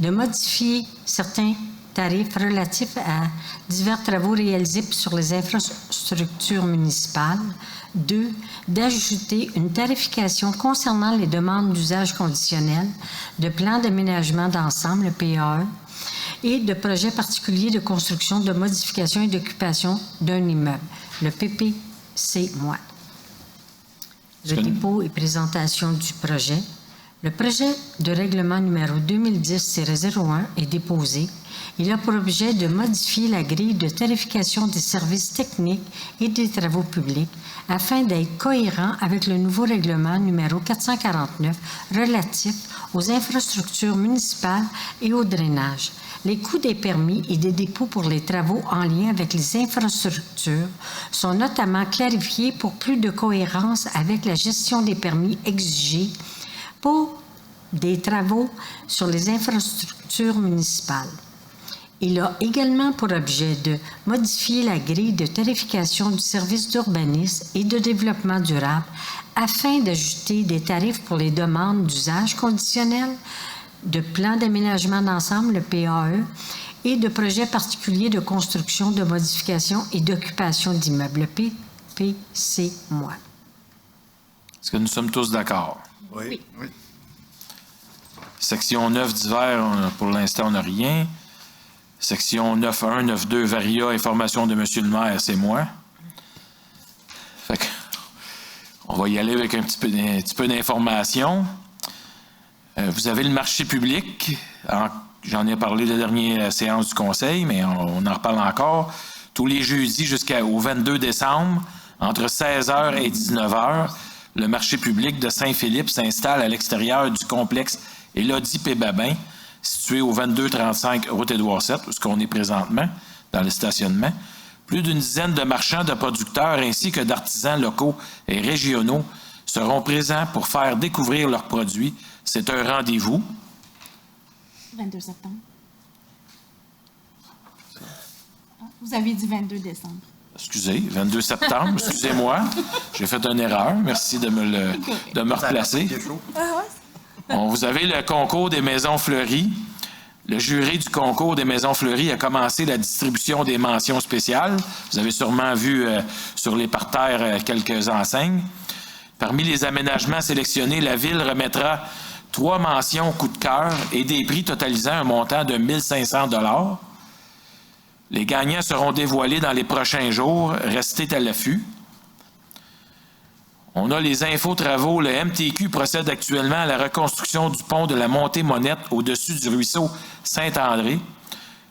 [SPEAKER 7] de modifier certains tarifs relatifs à divers travaux réalisés sur les infrastructures municipales. 2. D'ajouter une tarification concernant les demandes d'usage conditionnel, de plans d'aménagement d'ensemble, le PAE, et de projets particuliers de construction, de modification et d'occupation d'un immeuble, le PPC-moi. Le dépôt et présentation du projet. Le projet de règlement numéro 2010-01 est déposé. Il a pour objet de modifier la grille de tarification des services techniques et des travaux publics afin d'être cohérent avec le nouveau règlement numéro 449 relatif aux infrastructures municipales et au drainage. Les coûts des permis et des dépôts pour les travaux en lien avec les infrastructures sont notamment clarifiés pour plus de cohérence avec la gestion des permis exigés pour des travaux sur les infrastructures municipales. Il a également pour objet de modifier la grille de tarification du service d'urbanisme et de développement durable afin d'ajouter des tarifs pour les demandes d'usage conditionnel, de plans d'aménagement d'ensemble, le PAE, et de projets particuliers de construction, de modification et d'occupation d'immeubles, le PPC-moi.
[SPEAKER 1] Est-ce que nous sommes tous d'accord?
[SPEAKER 3] Oui.
[SPEAKER 1] Section 9 divers, pour l'instant, on n'a rien. Section 9.1, 9.2, Varia, information de M. le maire, c'est moi. Fait que, on va y aller avec un petit peu d'information. Vous avez le marché public. J'en ai parlé de la dernière séance du Conseil, mais on en reparle encore. Tous les jeudis jusqu'au 22 décembre, entre 16h et 19h, le marché public de Saint-Philippe s'installe à l'extérieur du complexe Élodie-Pébabin, situé au 2235 route Édouard VII, où ce qu'on est présentement, dans le stationnement. Plus d'une dizaine de marchands, de producteurs ainsi que d'artisans locaux et régionaux seront présents pour faire découvrir leurs produits. C'est un rendez-vous.
[SPEAKER 5] 22 septembre. Vous avez dit 22 décembre.
[SPEAKER 1] Excusez, 22 septembre, excusez-moi. J'ai fait une erreur. Merci de me replacer. Vous avez le concours des maisons fleuries. Le jury du concours des maisons fleuries a commencé la distribution des mentions spéciales. Vous avez sûrement vu sur les parterres quelques enseignes. Parmi les aménagements sélectionnés, la Ville remettra 3 mentions coup de cœur et des prix totalisant un montant de 1 500 $. Les gagnants seront dévoilés dans les prochains jours. Restez à l'affût. On a les infos-travaux. Le MTQ procède actuellement à la reconstruction du pont de la Montée-Monette au-dessus du ruisseau Saint-André.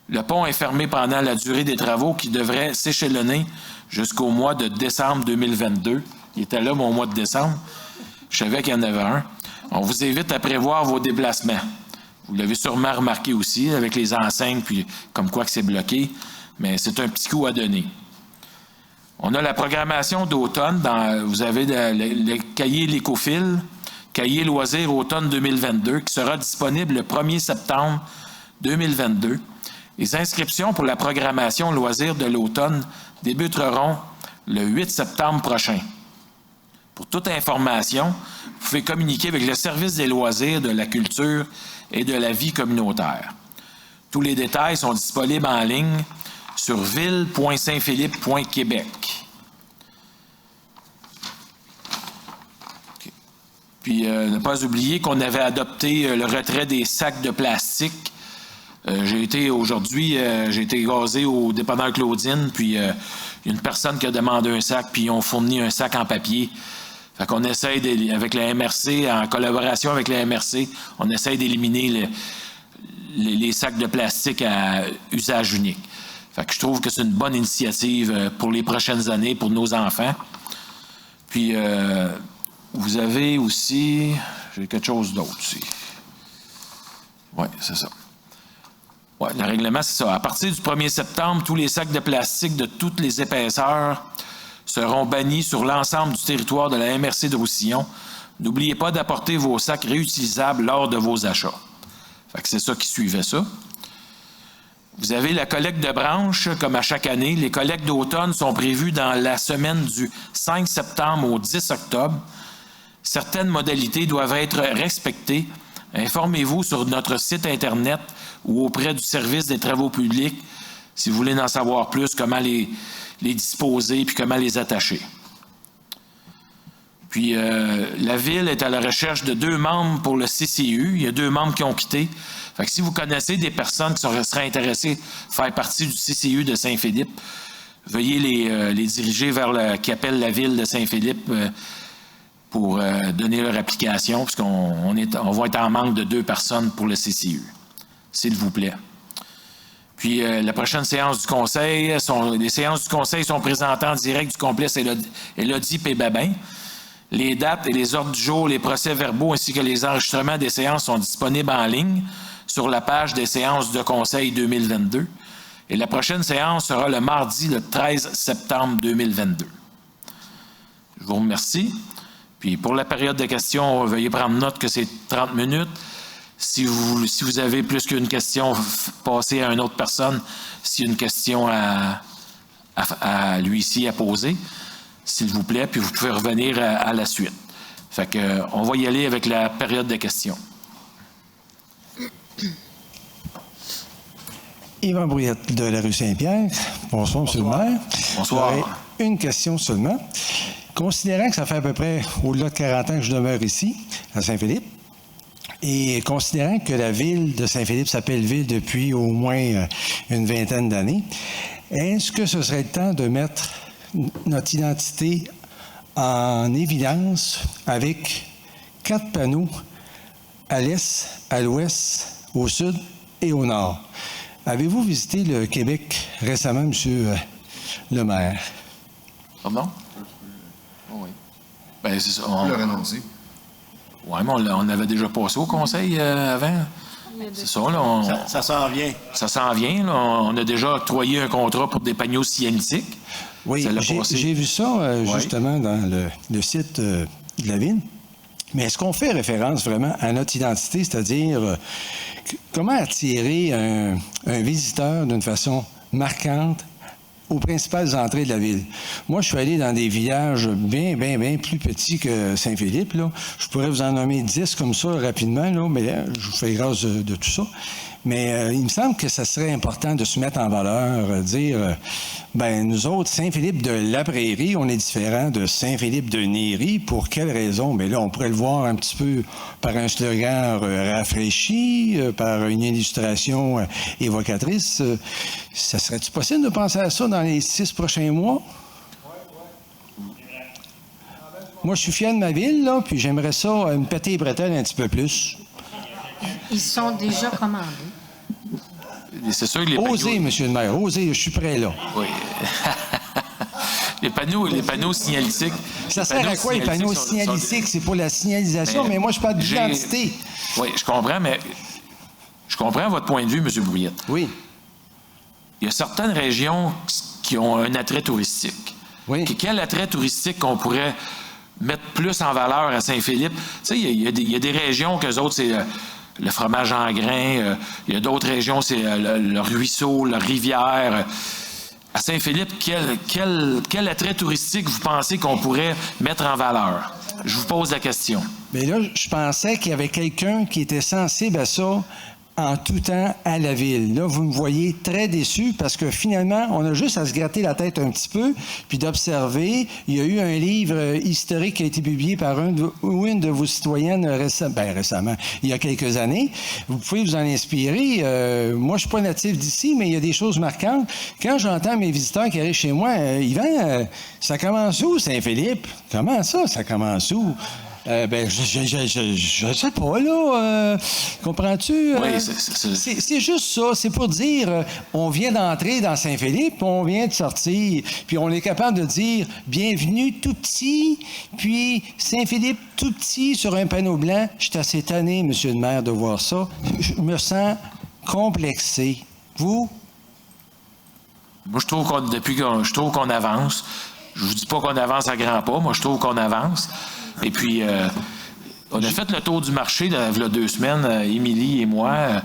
[SPEAKER 1] Le pont est fermé pendant la durée des travaux qui devraient s'échelonner jusqu'au mois de décembre 2022. Il était là, mon mois de décembre. Je savais qu'il y en avait un. On vous invite à prévoir vos déplacements. Vous l'avez sûrement remarqué aussi avec les enseignes, puis comme quoi que c'est bloqué, mais c'est un petit coup à donner. On a la programmation d'automne. Vous avez le cahier L'écophile, cahier loisirs automne 2022, qui sera disponible le 1er septembre 2022. Les inscriptions pour la programmation loisirs de l'automne débuteront le 8 septembre prochain. Pour toute information, vous pouvez communiquer avec le service des loisirs, de la culture et de la vie communautaire. Tous les détails sont disponibles en ligne sur ville.saintphilippe.québec. Okay. Puis, ne pas oublier qu'on avait adopté le retrait des sacs de plastique. J'ai été gazé au dépanneur Claudine, puis il y a une personne qui a demandé un sac, puis ils ont fourni un sac en papier. Fait qu'on essaye, avec la MRC, en collaboration avec la MRC, on essaye d'éliminer les sacs de plastique à usage unique. Fait que je trouve que c'est une bonne initiative pour les prochaines années, pour nos enfants. Puis, vous avez aussi... J'ai quelque chose d'autre aussi. Oui, c'est ça. Oui, le règlement, c'est ça. À partir du 1er septembre, tous les sacs de plastique de toutes les épaisseurs seront bannis sur l'ensemble du territoire de la MRC de Roussillon. N'oubliez pas d'apporter vos sacs réutilisables lors de vos achats. Fait que c'est ça qui suivait ça. Vous avez la collecte de branches, comme à chaque année. Les collectes d'automne sont prévues dans la semaine du 5 septembre au 10 octobre. Certaines modalités doivent être respectées. Informez-vous sur notre site Internet ou auprès du service des travaux publics si vous voulez en savoir plus, comment les disposer puis comment les attacher. Puis, la Ville est à la recherche de 2 membres pour le CCU. Il y a 2 membres qui ont quitté. Fait que si vous connaissez des personnes qui seraient intéressées à faire partie du CCU de Saint-Philippe, veuillez les diriger vers qui appelle la Ville de Saint-Philippe pour donner leur application, puisqu'on va être en manque de 2 personnes pour le CCU. S'il vous plaît. Puis, la prochaine séance du Conseil, les séances du Conseil sont présentées en direct du complexe Élodie-Pébabin. Les dates et les ordres du jour, les procès-verbaux ainsi que les enregistrements des séances sont disponibles en ligne sur la page des séances de Conseil 2022. Et la prochaine séance sera le mardi, le 13 septembre 2022. Je vous remercie. Puis, pour la période de questions, veuillez prendre note que c'est 30 minutes. Si vous avez plus qu'une question, passez à une autre personne s'il y a une question à lui-ci à poser, s'il vous plaît, puis vous pouvez revenir à la suite. Fait que, on va y aller avec la période de questions.
[SPEAKER 8] Yvan Brouillette de la rue Saint-Pierre. Bonsoir, M. le maire.
[SPEAKER 1] Bonsoir.
[SPEAKER 8] J'aurais une question seulement. Considérant que ça fait à peu près au-delà de 40 ans que je demeure ici, à Saint-Philippe, et considérant que la ville de Saint-Philippe s'appelle ville depuis au moins une vingtaine d'années, est-ce que ce serait le temps de mettre notre identité en évidence avec 4 panneaux à l'est, à l'ouest, au sud et au nord? Avez-vous visité le Québec récemment, M. le maire?
[SPEAKER 1] Pardon? Oui. Ben, c'est ça.
[SPEAKER 4] On l'a renoncé.
[SPEAKER 1] Oui, mais on avait déjà passé au conseil avant. C'est ça, là.
[SPEAKER 3] Ça s'en vient.
[SPEAKER 1] Ça s'en vient, là. On a déjà octroyé un contrat pour des panneaux signalétiques.
[SPEAKER 8] Oui,
[SPEAKER 1] Ça l'a passé.
[SPEAKER 8] j'ai vu ça justement dans le site de la ville. Mais est-ce qu'on fait référence vraiment à notre identité, c'est-à-dire comment attirer un visiteur d'une façon marquante aux principales entrées de la ville? Moi, je suis allé dans des villages bien plus petits que Saint-Philippe, là. Je pourrais vous en nommer 10 comme ça rapidement, là, mais là, je vous fais grâce de tout ça. Mais il me semble que ça serait important de se mettre en valeur, dire, nous autres, Saint-Philippe de la Prairie, on est différent de Saint-Philippe de Néry. Pour quelle raison? Bien là, on pourrait le voir un petit peu par un slogan rafraîchi, par une illustration évocatrice. Ça serait-tu possible de penser à ça dans les 6 prochains mois? Moi, je suis fier de ma ville, là, puis j'aimerais ça me péter les bretelles un petit peu plus.
[SPEAKER 7] Ils sont déjà commandés.
[SPEAKER 1] C'est sûr que les panneaux...
[SPEAKER 8] Osez, monsieur le maire, osez, je suis prêt, là.
[SPEAKER 1] Oui. les panneaux signalétiques...
[SPEAKER 8] Ça sert à quoi, les panneaux signalétiques? C'est pour la signalisation, mais moi, je parle d'identité.
[SPEAKER 1] Oui, je comprends, mais... Je comprends votre point de vue, M. Brouillette.
[SPEAKER 8] Oui.
[SPEAKER 1] Il y a certaines régions qui ont un attrait touristique.
[SPEAKER 8] Oui.
[SPEAKER 1] Quel attrait touristique qu'on pourrait mettre plus en valeur à Saint-Philippe? Tu sais, il y a des régions qu'eux autres, c'est le fromage en grains. Il y a d'autres régions, c'est le ruisseau, la rivière. À Saint-Philippe, quel attrait touristique vous pensez qu'on pourrait mettre en valeur? Je vous pose la question.
[SPEAKER 8] Mais là, je pensais qu'il y avait quelqu'un qui était sensible à ça en tout temps à la ville. Là, vous me voyez très déçu parce que finalement, on a juste à se gratter la tête un petit peu puis d'observer. Il y a eu un livre historique qui a été publié par une de vos citoyennes récemment, il y a quelques années. Vous pouvez vous en inspirer. Moi, je suis pas natif d'ici, mais il y a des choses marquantes. Quand j'entends mes visiteurs qui arrivent chez moi, Yvan, ça commence où, Saint-Philippe? Comment ça commence où? Je sais pas, là. Comprends-tu?
[SPEAKER 1] Oui,
[SPEAKER 8] c'est juste ça. C'est pour dire, on vient d'entrer dans Saint-Philippe, puis on vient de sortir, puis on est capable de dire bienvenue tout petit, puis Saint-Philippe tout petit sur un panneau blanc. Je suis assez tanné, monsieur le maire, de voir ça. Je me sens complexé. Vous?
[SPEAKER 1] Moi, je trouve qu'on avance. Je vous dis pas qu'on avance à grands pas. Moi, je trouve qu'on avance. Et puis, on a fait le tour du marché il y a 2 semaines, Émilie et moi.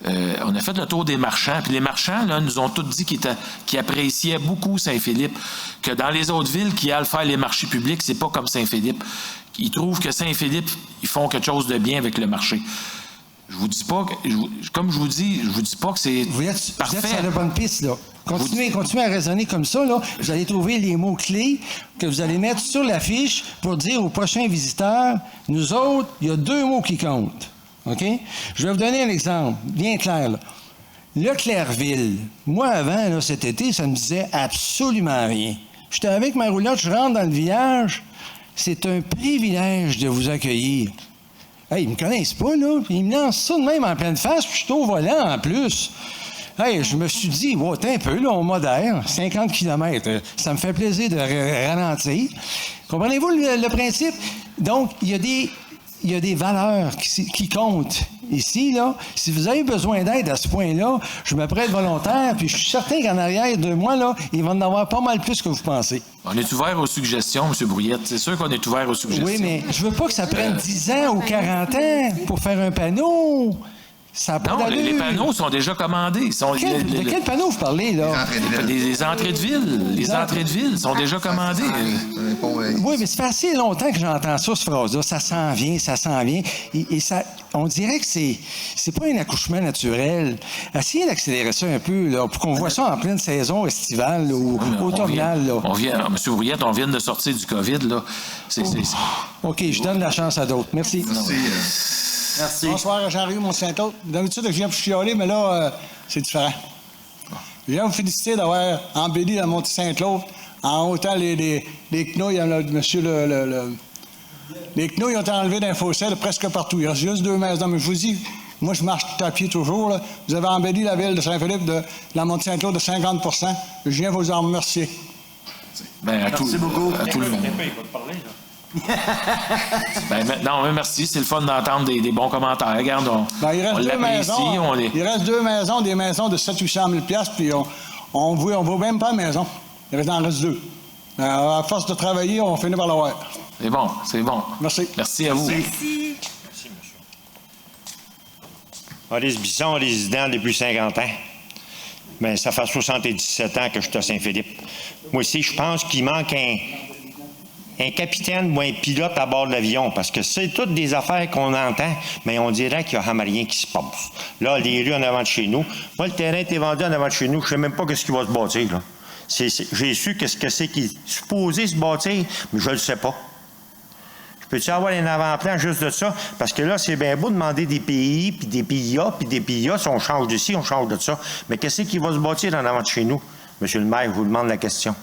[SPEAKER 1] On a fait le tour des marchands. Puis les marchands, là, nous ont tous dit qu'ils appréciaient beaucoup Saint-Philippe, que dans les autres villes qui allent faire les marchés publics, c'est pas comme Saint-Philippe. Ils trouvent que Saint-Philippe, ils font quelque chose de bien avec le marché. Je vous dis pas que, comme je vous dis pas que c'est parfait.
[SPEAKER 8] Vous êtes sur la bonne piste, là. Continuez à raisonner comme ça, là. Vous allez trouver les mots-clés que vous allez mettre sur l'affiche pour dire aux prochains visiteurs, nous autres, il y a 2 mots qui comptent. OK? Je vais vous donner un exemple, bien clair, là. Leclercville. Moi, avant, là, cet été, ça me disait absolument rien. J'étais avec ma roulotte, je rentre dans le village. C'est un privilège de vous accueillir. Hey, ils me connaissent pas, là. Ils me lancent ça de même en pleine face, puis je suis au volant en plus. Hey, je me suis dit, t'es un peu, là, on modère, 50 km. Ça me fait plaisir de ralentir. Comprenez-vous le principe? Donc, il y a des valeurs qui comptent ici, là. Si vous avez besoin d'aide à ce point-là, je me prête volontaire, puis je suis certain qu'en arrière de moi, là, il va en avoir pas mal plus que vous pensez.
[SPEAKER 1] On est ouvert aux suggestions, M. Brouillette. C'est sûr qu'on est ouvert aux suggestions.
[SPEAKER 8] Oui, mais je veux pas que ça prenne 10 ans ou 40 ans pour faire un panneau.
[SPEAKER 1] Non, les panneaux sont déjà commandés.
[SPEAKER 8] De quel panneau vous parlez, là?
[SPEAKER 1] Les entrées de ville. Les entrées de ville sont déjà commandées.
[SPEAKER 8] Oui, mais ça fait assez longtemps que j'entends ça, cette phrase-là. Ça s'en vient, ça s'en vient. Et ça, on dirait que c'est pas un accouchement naturel. Essayez d'accélérer ça un peu, là, pour qu'on voit ça en pleine saison estivale ou automnale.
[SPEAKER 1] M. Brouillette, on vient de sortir du COVID, là.
[SPEAKER 8] OK, je donne la chance à d'autres. Merci.
[SPEAKER 3] Merci.
[SPEAKER 9] Bonsoir, Jean-Louis Mont-Saint-Aude. D'habitude, je viens pour chialer, mais là, c'est différent. Je viens vous féliciter d'avoir embelli la montée Saint-Claude en ôtant les quenouilles. Monsieur les quenouilles ont été enlevées d'un fossé presque partout. Il reste juste 2 maisons. Mais je vous dis, moi, je marche tout à pied toujours. Là. Vous avez embelli la ville de Saint-Philippe de la montée Saint-Claude de 50 %. Je viens vous en remercier.
[SPEAKER 3] Merci beaucoup.
[SPEAKER 1] À tout le monde. Non, mais merci. C'est le fun d'entendre des bons commentaires. Regarde,
[SPEAKER 9] Il reste
[SPEAKER 1] on
[SPEAKER 9] deux
[SPEAKER 1] l'apprécie.
[SPEAKER 9] maisons. Il reste deux maisons, des maisons de 700 000 $800 000, puis on vaut même pas la maison. Il en reste deux. À force de travailler, on finit par l'avoir.
[SPEAKER 1] C'est bon, c'est bon.
[SPEAKER 9] Merci.
[SPEAKER 1] Merci à vous.
[SPEAKER 2] Merci.
[SPEAKER 10] Maurice Bisson, résident depuis 50 ans. Mais ça fait 77 ans que je suis à Saint-Philippe. Moi aussi, je pense qu'il manque un capitaine ou un pilote à bord de l'avion, parce que c'est toutes des affaires qu'on entend, mais on dirait qu'il n'y a jamais rien qui se passe. Là, les rues en avant de chez nous. Moi, le terrain était vendu en avant de chez nous. Je ne sais même pas ce qui va se bâtir, là. J'ai su qu'est-ce que c'est qui est supposé se bâtir, mais je ne le sais pas. Peux-tu avoir un avant-plan juste de ça? Parce que là, c'est bien beau demander des PI, puis des PIA, puis des PIA. Si on change d'ici, on change de ça. Mais qu'est-ce qui va se bâtir en avant de chez nous? Monsieur le maire, je vous demande la question.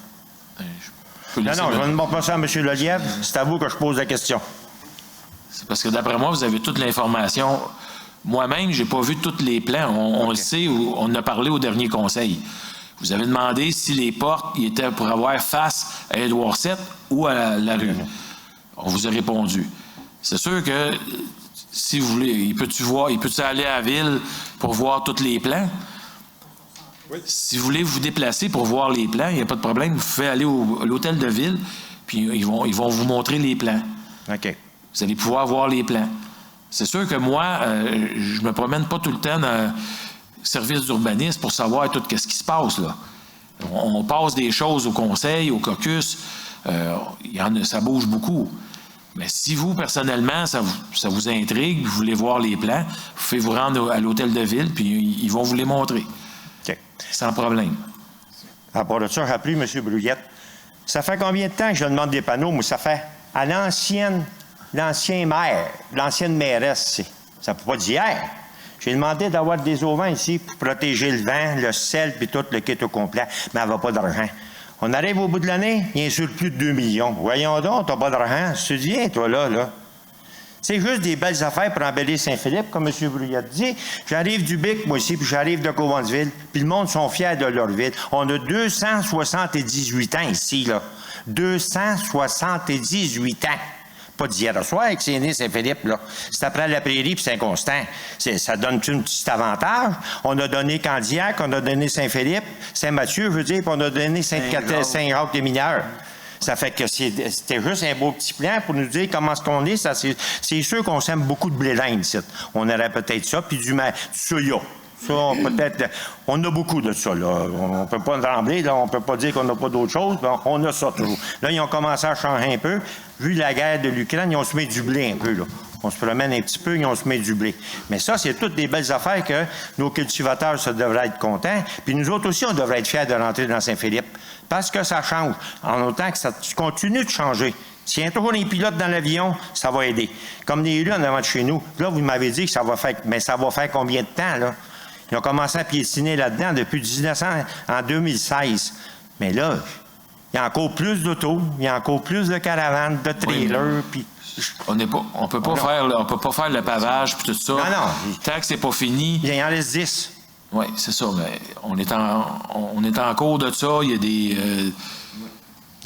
[SPEAKER 10] Non, je ne demande pas ça à M. Lelièvre. C'est à vous que je pose la question.
[SPEAKER 1] C'est parce que d'après moi, vous avez toute l'information. Moi-même, je n'ai pas vu tous les plans. On le sait, on en a parlé au dernier conseil. Vous avez demandé si les portes étaient pour avoir face à Édouard VII ou à la rue. On vous a répondu. C'est sûr que, si vous voulez, il peut-tu aller à la ville pour voir tous les plans? Oui. Si vous voulez vous déplacer pour voir les plans, il n'y a pas de problème. Vous pouvez aller à l'hôtel de ville, puis ils vont vous montrer les plans.
[SPEAKER 10] OK.
[SPEAKER 1] Vous allez pouvoir voir les plans. C'est sûr que moi, je me promène pas tout le temps dans le service d'urbanisme pour savoir tout ce qui se passe, là. On passe des choses au conseil, au caucus. Ça bouge beaucoup. Mais si vous, personnellement, ça vous intrigue, vous voulez voir les plans, vous pouvez vous rendre à l'hôtel de ville, puis ils vont vous les montrer.
[SPEAKER 10] OK.
[SPEAKER 1] Sans problème.
[SPEAKER 10] À part de ça, rappelez, M. Brouillette, ça fait combien de temps que je demande des panneaux? Moi, ça fait à l'ancien maire, l'ancienne mairesse, ça ne peut pas d'hier. J'ai demandé d'avoir des auvents ici pour protéger le vent, le sel, puis tout le kit au complet, mais elle n'a pas d'argent. On arrive au bout de l'année, il y a sur plus de 2 millions. Voyons donc, t'as pas d'argent. Tu dis, hey, toi, là. C'est juste des belles affaires pour embellir Saint-Philippe, comme M. Brouillette dit. J'arrive du Bic, moi aussi, puis j'arrive de Cowansville, puis le monde sont fiers de leur ville. On a 278 ans ici, là. 278 ans. Pas d'hier au soir que c'est né Saint-Philippe, là. C'est après la Prairie puis Saint-Constant. Ça donne-tu un petit avantage? On a donné Candiac, on a donné Saint-Philippe, Saint-Mathieu, je veux dire, puis on a donné Saint-Jacques-des-Mineurs. Ça fait que c'était juste un beau petit plan pour nous dire comment est-ce qu'on est. C'est sûr qu'on sème beaucoup de blé d'Inde, ici. On aurait peut-être ça, puis du soya. Ça, on a beaucoup de ça, là. On ne peut pas trembler, là. On ne peut pas dire qu'on n'a pas d'autre chose. On a ça toujours. Là, ils ont commencé à changer un peu. Vu la guerre de l'Ukraine, ils ont semé du blé un peu, là. On se promène un petit peu, ils ont semé du blé. Mais ça, c'est toutes des belles affaires que nos cultivateurs, ça devraient être contents. Puis nous autres aussi, on devrait être fiers de rentrer dans Saint-Philippe. Parce que ça change. En autant que ça continue de changer. S'il y a toujours des pilotes dans l'avion, ça va aider. Comme les rues en avant de chez nous. Là, vous m'avez dit que ça va faire... Mais ça va faire combien de temps, là? Ils ont commencé à piétiner là-dedans depuis 2016. Mais là, il y a encore plus d'autos, il y a encore plus de caravanes, de trailers, puis...
[SPEAKER 1] On peut pas faire le pavage puis tout ça.
[SPEAKER 10] Non.
[SPEAKER 1] Tant que c'est pas fini.
[SPEAKER 10] Il en reste 10.
[SPEAKER 1] Oui, c'est ça. Mais on est en cours de ça. Il y a des.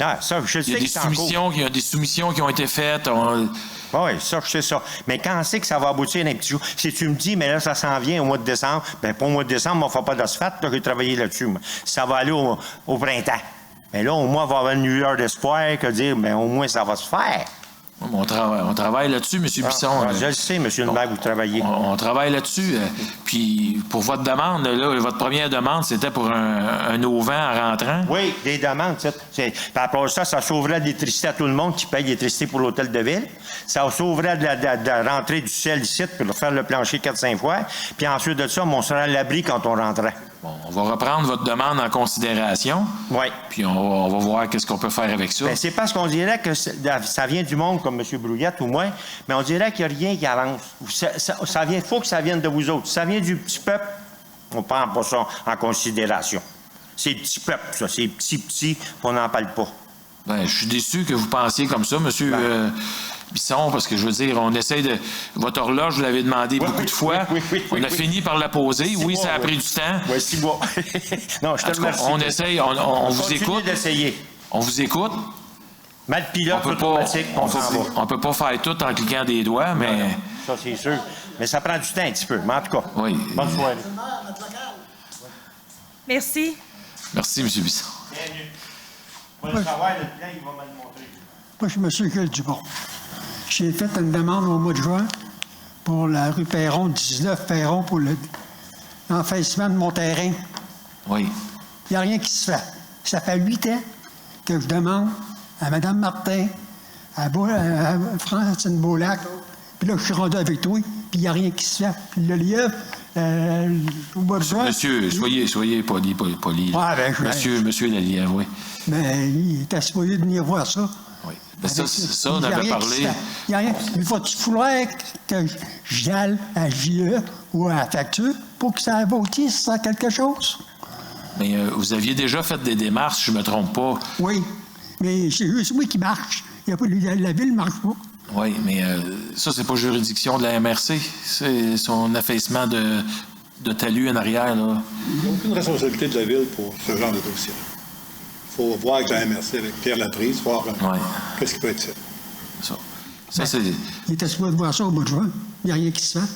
[SPEAKER 1] Il y a des soumissions qui ont été faites.
[SPEAKER 10] Oui, ça, je sais ça. Mais quand c'est que ça va aboutir un petit jour? Si tu me dis, mais là, ça s'en vient au mois de décembre, bien, pour le mois de décembre, on ne fait pas d'asphalte. J'ai travaillé là-dessus. Ça va aller au printemps. Mais là, au moins, on va avoir une lueur d'espoir que dire, bien, au moins, ça va se faire.
[SPEAKER 1] On travaille là-dessus, M. Bisson.
[SPEAKER 10] Je le sais, M. le maire, vous travaillez.
[SPEAKER 1] On travaille là-dessus. Puis, pour votre demande, là, votre première demande, c'était pour un auvent en rentrant?
[SPEAKER 10] Oui, des demandes. Par rapport à ça, ça sauverait l'électricité à tout le monde qui paye l'électricité pour l'hôtel de ville. Ça sauverait de la rentrée du sel ici pour faire le plancher 4-5 fois. Puis ensuite de ça, on serait à l'abri quand on rentrait.
[SPEAKER 1] Bon, on va reprendre votre demande en considération.
[SPEAKER 10] Oui.
[SPEAKER 1] Puis on va voir qu'est-ce qu'on peut faire avec ça.
[SPEAKER 10] Bien, c'est parce qu'on dirait que ça vient du monde comme M. Brouillette ou moi, mais on dirait qu'il n'y a rien qui avance. Il faut que ça vienne de vous autres. Si ça vient du petit peuple, on ne prend pas ça en considération. C'est le petit peuple, ça. C'est petit, puis on n'en parle pas.
[SPEAKER 1] Bien, je suis déçu que vous pensiez comme ça, M. Bisson, parce que je veux dire, on essaie de... Votre horloge, vous l'avez demandé beaucoup de fois. On a fini par la poser. Oui, ça a pris du temps.
[SPEAKER 10] Oui, 6 mois. Non, je te remercie.
[SPEAKER 1] On essaye, on vous écoute.
[SPEAKER 10] D'essayer.
[SPEAKER 1] On vous écoute.
[SPEAKER 10] Mal pilote automatique, on s'en va.
[SPEAKER 1] On peut pas faire tout en cliquant des doigts, mais...
[SPEAKER 10] Non, ça, c'est sûr. Mais ça prend du temps un petit peu. Mais en tout cas,
[SPEAKER 1] oui.
[SPEAKER 10] Bonne soirée.
[SPEAKER 2] Merci.
[SPEAKER 1] Merci, M. Bisson.
[SPEAKER 10] Bienvenue. Moi, le savoir, le plan, il va me le montrer.
[SPEAKER 11] Moi, je suis M. Gilles Dubon. J'ai fait une demande au mois de juin pour la rue Perron, 19 Perron, pour l'enfacement de mon terrain.
[SPEAKER 1] Oui.
[SPEAKER 11] Il n'y a rien qui se fait. Ça fait 8 ans que je demande à Mme Martin, à Francine Beaulac, puis là, je suis rendu avec toi, puis il n'y a rien qui se fait. Puis le lièvre, au mois de juin...
[SPEAKER 1] Monsieur, soyez poli.
[SPEAKER 11] Ouais, ben,
[SPEAKER 1] Monsieur Lelièvre, oui.
[SPEAKER 11] Mais il était supposé de venir voir ça.
[SPEAKER 1] Oui. Ben ça, on avait parlé...
[SPEAKER 11] Il y a rien. Il faut-tu falloir que j'aille à JE ou à la facture pour que ça aboutisse à quelque chose?
[SPEAKER 1] Mais vous aviez déjà fait des démarches, je ne me trompe pas.
[SPEAKER 11] Oui, mais c'est juste moi qui marche. La ville ne marche pas.
[SPEAKER 1] Oui, mais ça, c'est pas juridiction de la MRC. C'est son affaissement de talus en arrière, là.
[SPEAKER 12] Il n'y a aucune responsabilité de la ville pour ce genre de dossier. Il faut voir avec la MRC, avec Pierre Laprise, voir qu'est-ce qui peut être fait.
[SPEAKER 1] Ça c'est...
[SPEAKER 11] Il était supposé de voir ça au mois de juin. Il n'y a rien qui se fait.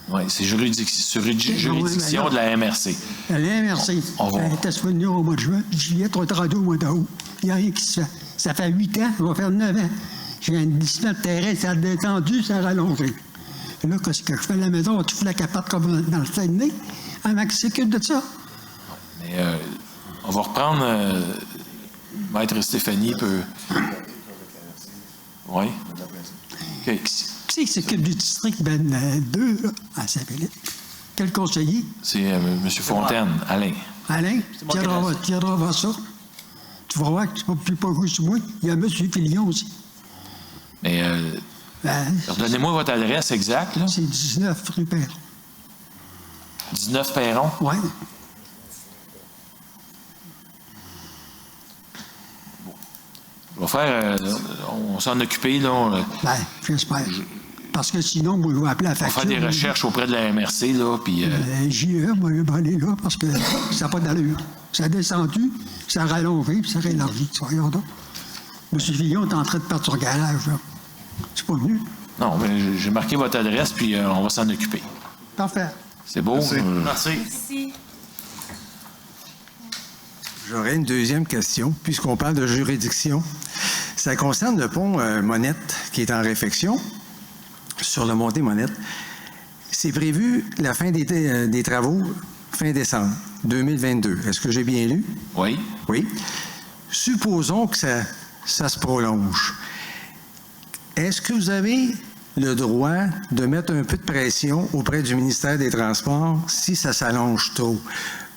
[SPEAKER 1] Oui, c'est juridiction de la MRC.
[SPEAKER 11] La MRC, elle était supposée venir au mois de juin, juillet, 32 au mois d'août. Il n'y a rien qui se fait. Ça fait 8 ans, ça va faire 9 ans. J'ai un glissement de terrain, ça a détendu, ça a rallongé. Et là, qu'est-ce que je fais à la maison? Tu fous la capote comme dans le Saguenay? Avant qu'il s'occupe de ça?
[SPEAKER 1] Mais on va reprendre... Maître Stéphanie peut... Oui. Okay.
[SPEAKER 11] Qui s'occupe du district 2 à Saint-Philippe? Quel conseiller?
[SPEAKER 1] C'est M. Fontaine, Alain.
[SPEAKER 11] Alain, tu viendras voir ça. Tu vas voir que tu ne peux pas jouer sur moi. Il y a M. Filion aussi.
[SPEAKER 1] Mais, donnez-moi votre adresse exacte, là.
[SPEAKER 11] C'est 19 rue Perron.
[SPEAKER 1] 19 Perron?
[SPEAKER 11] Oui.
[SPEAKER 1] On va faire... on s'en occuper, là.
[SPEAKER 11] Ben, j'espère. Parce que sinon, moi, je vais appeler la facture.
[SPEAKER 1] On va faire des recherches auprès de la MRC, là, puis...
[SPEAKER 11] JE, moi, je vais aller là, parce que ça n'a pas d'allure. Ça a descendu, ça a rallongé, puis ça a élargi. Voyons donc. M. Fillon est en train de perdre son garage, là. C'est pas venu.
[SPEAKER 1] Non, mais j'ai marqué votre adresse, puis on va s'en occuper.
[SPEAKER 11] Parfait.
[SPEAKER 1] C'est beau?
[SPEAKER 3] Merci.
[SPEAKER 2] Merci.
[SPEAKER 8] J'aurais une deuxième question, puisqu'on parle de juridiction. Ça concerne le pont Monette, qui est en réfection, sur le montée Monette. C'est prévu la fin des travaux fin décembre 2022. Est-ce que j'ai bien lu?
[SPEAKER 1] Oui.
[SPEAKER 8] Oui. Supposons que ça se prolonge. Est-ce que vous avez le droit de mettre un peu de pression auprès du ministère des Transports si ça s'allonge trop?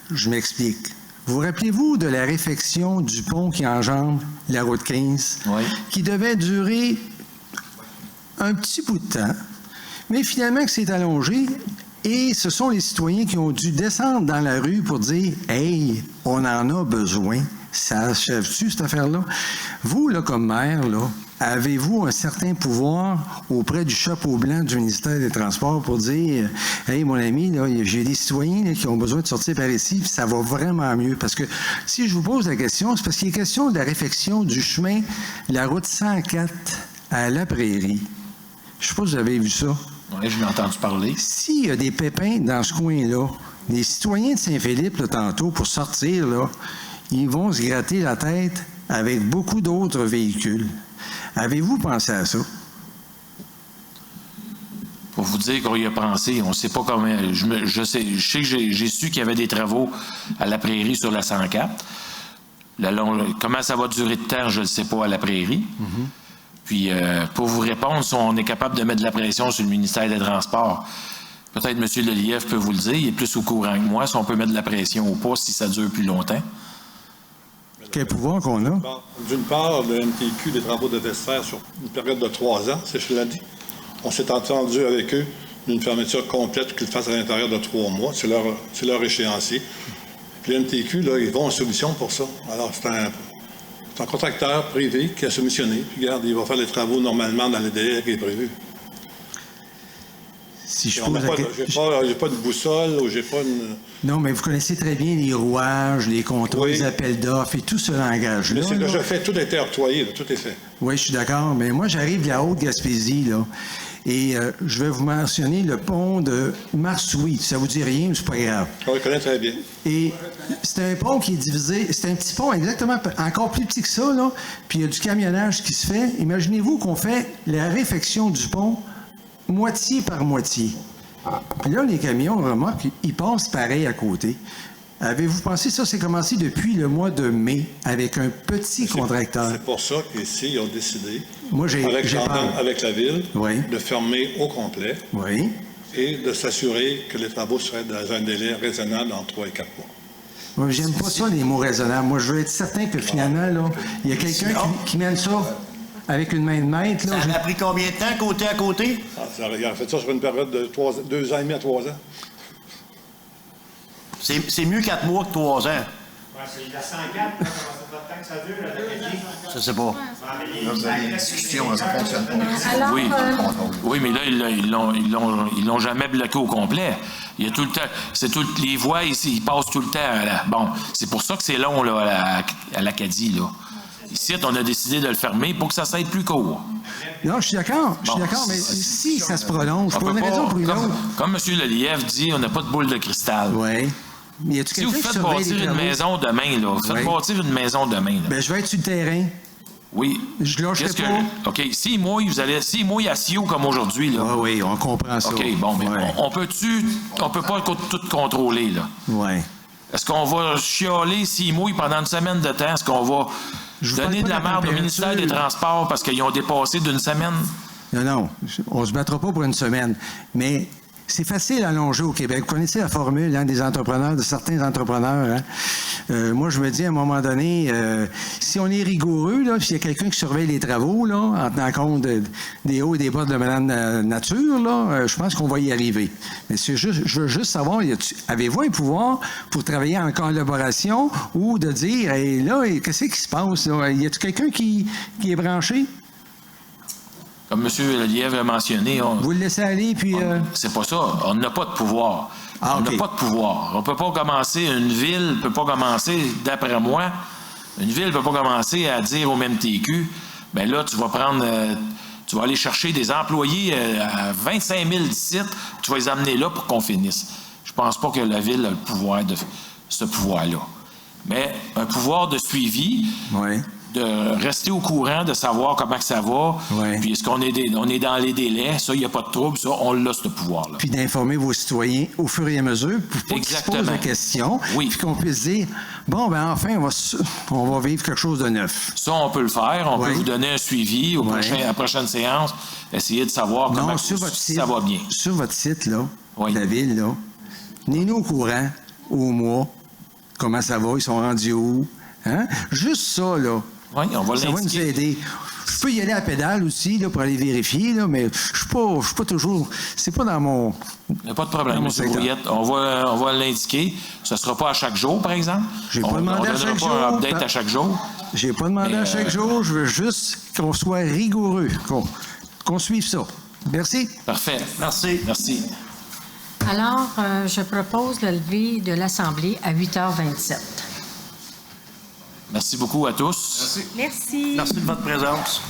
[SPEAKER 8] Je m'explique. Vous rappelez-vous de la réfection du pont qui enjambe la route 15, qui devait durer un petit bout de temps, mais finalement que c'est allongé, et ce sont les citoyens qui ont dû descendre dans la rue pour dire « Hey, on en a besoin ». Ça achève-tu, cette affaire-là? Vous, là, comme maire, là, avez-vous un certain pouvoir auprès du chapeau blanc du ministère des Transports pour dire « Hey, mon ami, là, j'ai des citoyens là, qui ont besoin de sortir par ici, puis ça va vraiment mieux. » Parce que si je vous pose la question, c'est parce qu'il est question de la réfection du chemin de la route 104 à La Prairie. Je ne sais pas si vous avez vu ça.
[SPEAKER 1] Oui, je l'ai entendu parler.
[SPEAKER 8] S'il y a des pépins dans ce coin-là, les citoyens de Saint-Philippe, là, tantôt, pour sortir, là, ils vont se gratter la tête avec beaucoup d'autres véhicules. Avez-vous pensé à ça?
[SPEAKER 1] Pour vous dire qu'on y a pensé, on ne sait pas comment... Je sais que j'ai su qu'il y avait des travaux à La Prairie sur la 104. Comment ça va durer de temps, je ne le sais pas à La Prairie. Mm-hmm. Puis, pour vous répondre, si on est capable de mettre de la pression sur le ministère des Transports, peut-être M. Lelièvre peut vous le dire, il est plus au courant que moi, si on peut mettre de la pression ou pas, si ça dure plus longtemps.
[SPEAKER 8] Quel pouvoir qu'on a?
[SPEAKER 12] D'une part, le MTQ, les travaux devaient se faire sur une période de 3 ans, c'est ce que je l'ai dit. On s'est entendu avec eux d'une fermeture complète qu'ils fassent à l'intérieur de 3 mois. C'est leur échéancier. Puis le MTQ, là, ils vont en solution pour ça. Alors, c'est un contracteur privé qui a soumissionné. Puis regarde, il va faire les travaux normalement dans le délai qui est prévu.
[SPEAKER 8] Si je
[SPEAKER 12] On n'a
[SPEAKER 8] pose
[SPEAKER 12] pas,
[SPEAKER 8] la-
[SPEAKER 12] j'ai pas de boussole ou j'ai pas une...
[SPEAKER 8] Non, mais vous connaissez très bien les rouages, les contrôles, les appels d'offres et tout ce langage-là.
[SPEAKER 12] Mais c'est que
[SPEAKER 8] là.
[SPEAKER 12] je fais, tout est octroyé, là, tout est fait.
[SPEAKER 8] Oui, je suis d'accord, mais moi, j'arrive de la Haute-Gaspésie, là, et je vais vous mentionner le pont de Marsouilles. Ça vous dit rien, mais c'est pas grave.
[SPEAKER 12] On le connaît très bien.
[SPEAKER 8] Et c'est un pont qui est divisé, c'est un petit pont exactement, encore plus petit que ça, là, puis il y a du camionnage qui se fait. Imaginez-vous qu'on fait la réfection du pont moitié par moitié. Puis là, les camions, remarque, ils passent pareil à côté. Avez-vous pensé, ça, c'est commencé depuis le mois de mai, avec un petit contracteur.
[SPEAKER 12] C'est pour ça qu'ici, ils ont décidé,
[SPEAKER 8] Moi,
[SPEAKER 12] avec la ville,
[SPEAKER 8] Oui.
[SPEAKER 12] de fermer au complet
[SPEAKER 8] Oui.
[SPEAKER 12] et de s'assurer que les travaux seraient dans un délai raisonnable entre 3 et 4 mois.
[SPEAKER 8] Moi, j'aime pas ça, les mots raisonnables. Moi, je veux être certain que finalement, là, il y a quelqu'un qui mène ça avec une main de maître. Là,
[SPEAKER 3] Ça a pris combien de temps, côté à côté?
[SPEAKER 12] Il a fait ça sur une période de 2 ans et demi à 3 ans.
[SPEAKER 3] C'est mieux 4 mois que 3 ans.
[SPEAKER 10] C'est la 104, comment ça fait de temps que ça dure, la
[SPEAKER 3] Je sais pas.
[SPEAKER 6] Alors,
[SPEAKER 1] Oui. Oui, mais là, ils l'ont jamais bloqué au complet. Il y a tout le temps. Les voies ici, ils passent tout le temps. Bon, c'est pour ça que c'est long là, à l'Acadie, là. Ici, on a décidé de le fermer pour que ça soit plus court.
[SPEAKER 8] Non, je suis d'accord. Je suis d'accord, mais si ça se prolonge, pour une raison ou pour une autre.
[SPEAKER 1] Comme M. Lelièvre dit, on n'a pas de boule de cristal.
[SPEAKER 8] Oui.
[SPEAKER 1] Si vous faites bâtir une maison demain, là, faites bâtir une maison demain. Là.
[SPEAKER 8] Ben, je vais être sur le terrain.
[SPEAKER 1] Oui.
[SPEAKER 8] Je lâcherai pas.
[SPEAKER 1] OK, s'il mouille, s'il mouille à Sio comme aujourd'hui, là.
[SPEAKER 8] Oui, on comprend ça.
[SPEAKER 1] OK, bon, mais on peut pas tout contrôler, là.
[SPEAKER 8] Oui.
[SPEAKER 1] Est-ce qu'on va chialer s'il mouille pendant une semaine de temps? Est-ce qu'on va donner de la merde au ministère des Transports parce qu'ils ont dépassé d'une semaine?
[SPEAKER 8] Non. On se battra pas pour une semaine. Mais c'est facile à allonger au Québec. Vous connaissez la formule des entrepreneurs, de certains entrepreneurs. Hein? Moi, je me dis, à un moment donné, si on est rigoureux, là, s'il y a quelqu'un qui surveille les travaux, là, en tenant compte des hauts et des bas de Madame Nature, là, je pense qu'on va y arriver. Mais je veux juste savoir, avez-vous un pouvoir pour travailler en collaboration ou de dire, hey, là, qu'est-ce qui se passe? Là? Y a-t-il quelqu'un qui est branché?
[SPEAKER 1] Comme M. Lelièvre a mentionné...
[SPEAKER 8] Vous le laissez aller, puis...
[SPEAKER 1] C'est pas ça. On n'a pas de pouvoir.
[SPEAKER 8] Ah,
[SPEAKER 1] on n'a pas de pouvoir. On peut pas commencer... Une ville peut pas commencer, d'après moi, une ville peut pas commencer à dire au MTQ, bien là, tu vas prendre... tu vas aller chercher des employés à 25 000 d'ici, tu vas les amener là pour qu'on finisse. Je pense pas que la ville a le pouvoir de ce pouvoir-là. Mais un pouvoir de suivi...
[SPEAKER 8] Oui.
[SPEAKER 1] De rester au courant, de savoir comment que ça va.
[SPEAKER 8] Ouais.
[SPEAKER 1] Puis est-ce qu'on est, on est dans les délais? Ça, il n'y a pas de trouble. Ça, on l'a, ce pouvoir-là.
[SPEAKER 8] Puis d'informer vos citoyens au fur et à mesure pour pas qu'ils se posent des questions.
[SPEAKER 1] Oui.
[SPEAKER 8] Puis qu'on puisse dire, bon, ben enfin, on va vivre quelque chose de neuf.
[SPEAKER 1] Ça, on peut le faire. On peut vous donner un suivi à la prochaine séance. Essayer de savoir comment ça va bien.
[SPEAKER 8] Sur votre site, là, la ville, là, tenez-nous au courant, au mois, comment ça va, ils sont rendus où. Hein? Juste ça, là.
[SPEAKER 1] Oui, on va
[SPEAKER 8] ça va nous aider. Je peux y aller à pédale aussi là, pour aller vérifier, là, mais je suis pas toujours... C'est pas dans mon...
[SPEAKER 1] Il n'y a pas de problème, M. Brouillette. On va l'indiquer. Ce ne sera pas à chaque jour, par exemple.
[SPEAKER 8] J'ai pas demandé à chaque jour.
[SPEAKER 1] On ne donnera pas un update à chaque jour.
[SPEAKER 8] J'ai pas demandé à chaque jour. Je veux juste qu'on soit rigoureux, qu'on suive ça. Merci.
[SPEAKER 1] Parfait. Merci.
[SPEAKER 7] Alors, je propose le lever de l'Assemblée à 8h27.
[SPEAKER 1] Merci beaucoup à tous.
[SPEAKER 2] Merci.
[SPEAKER 3] Merci de votre présence.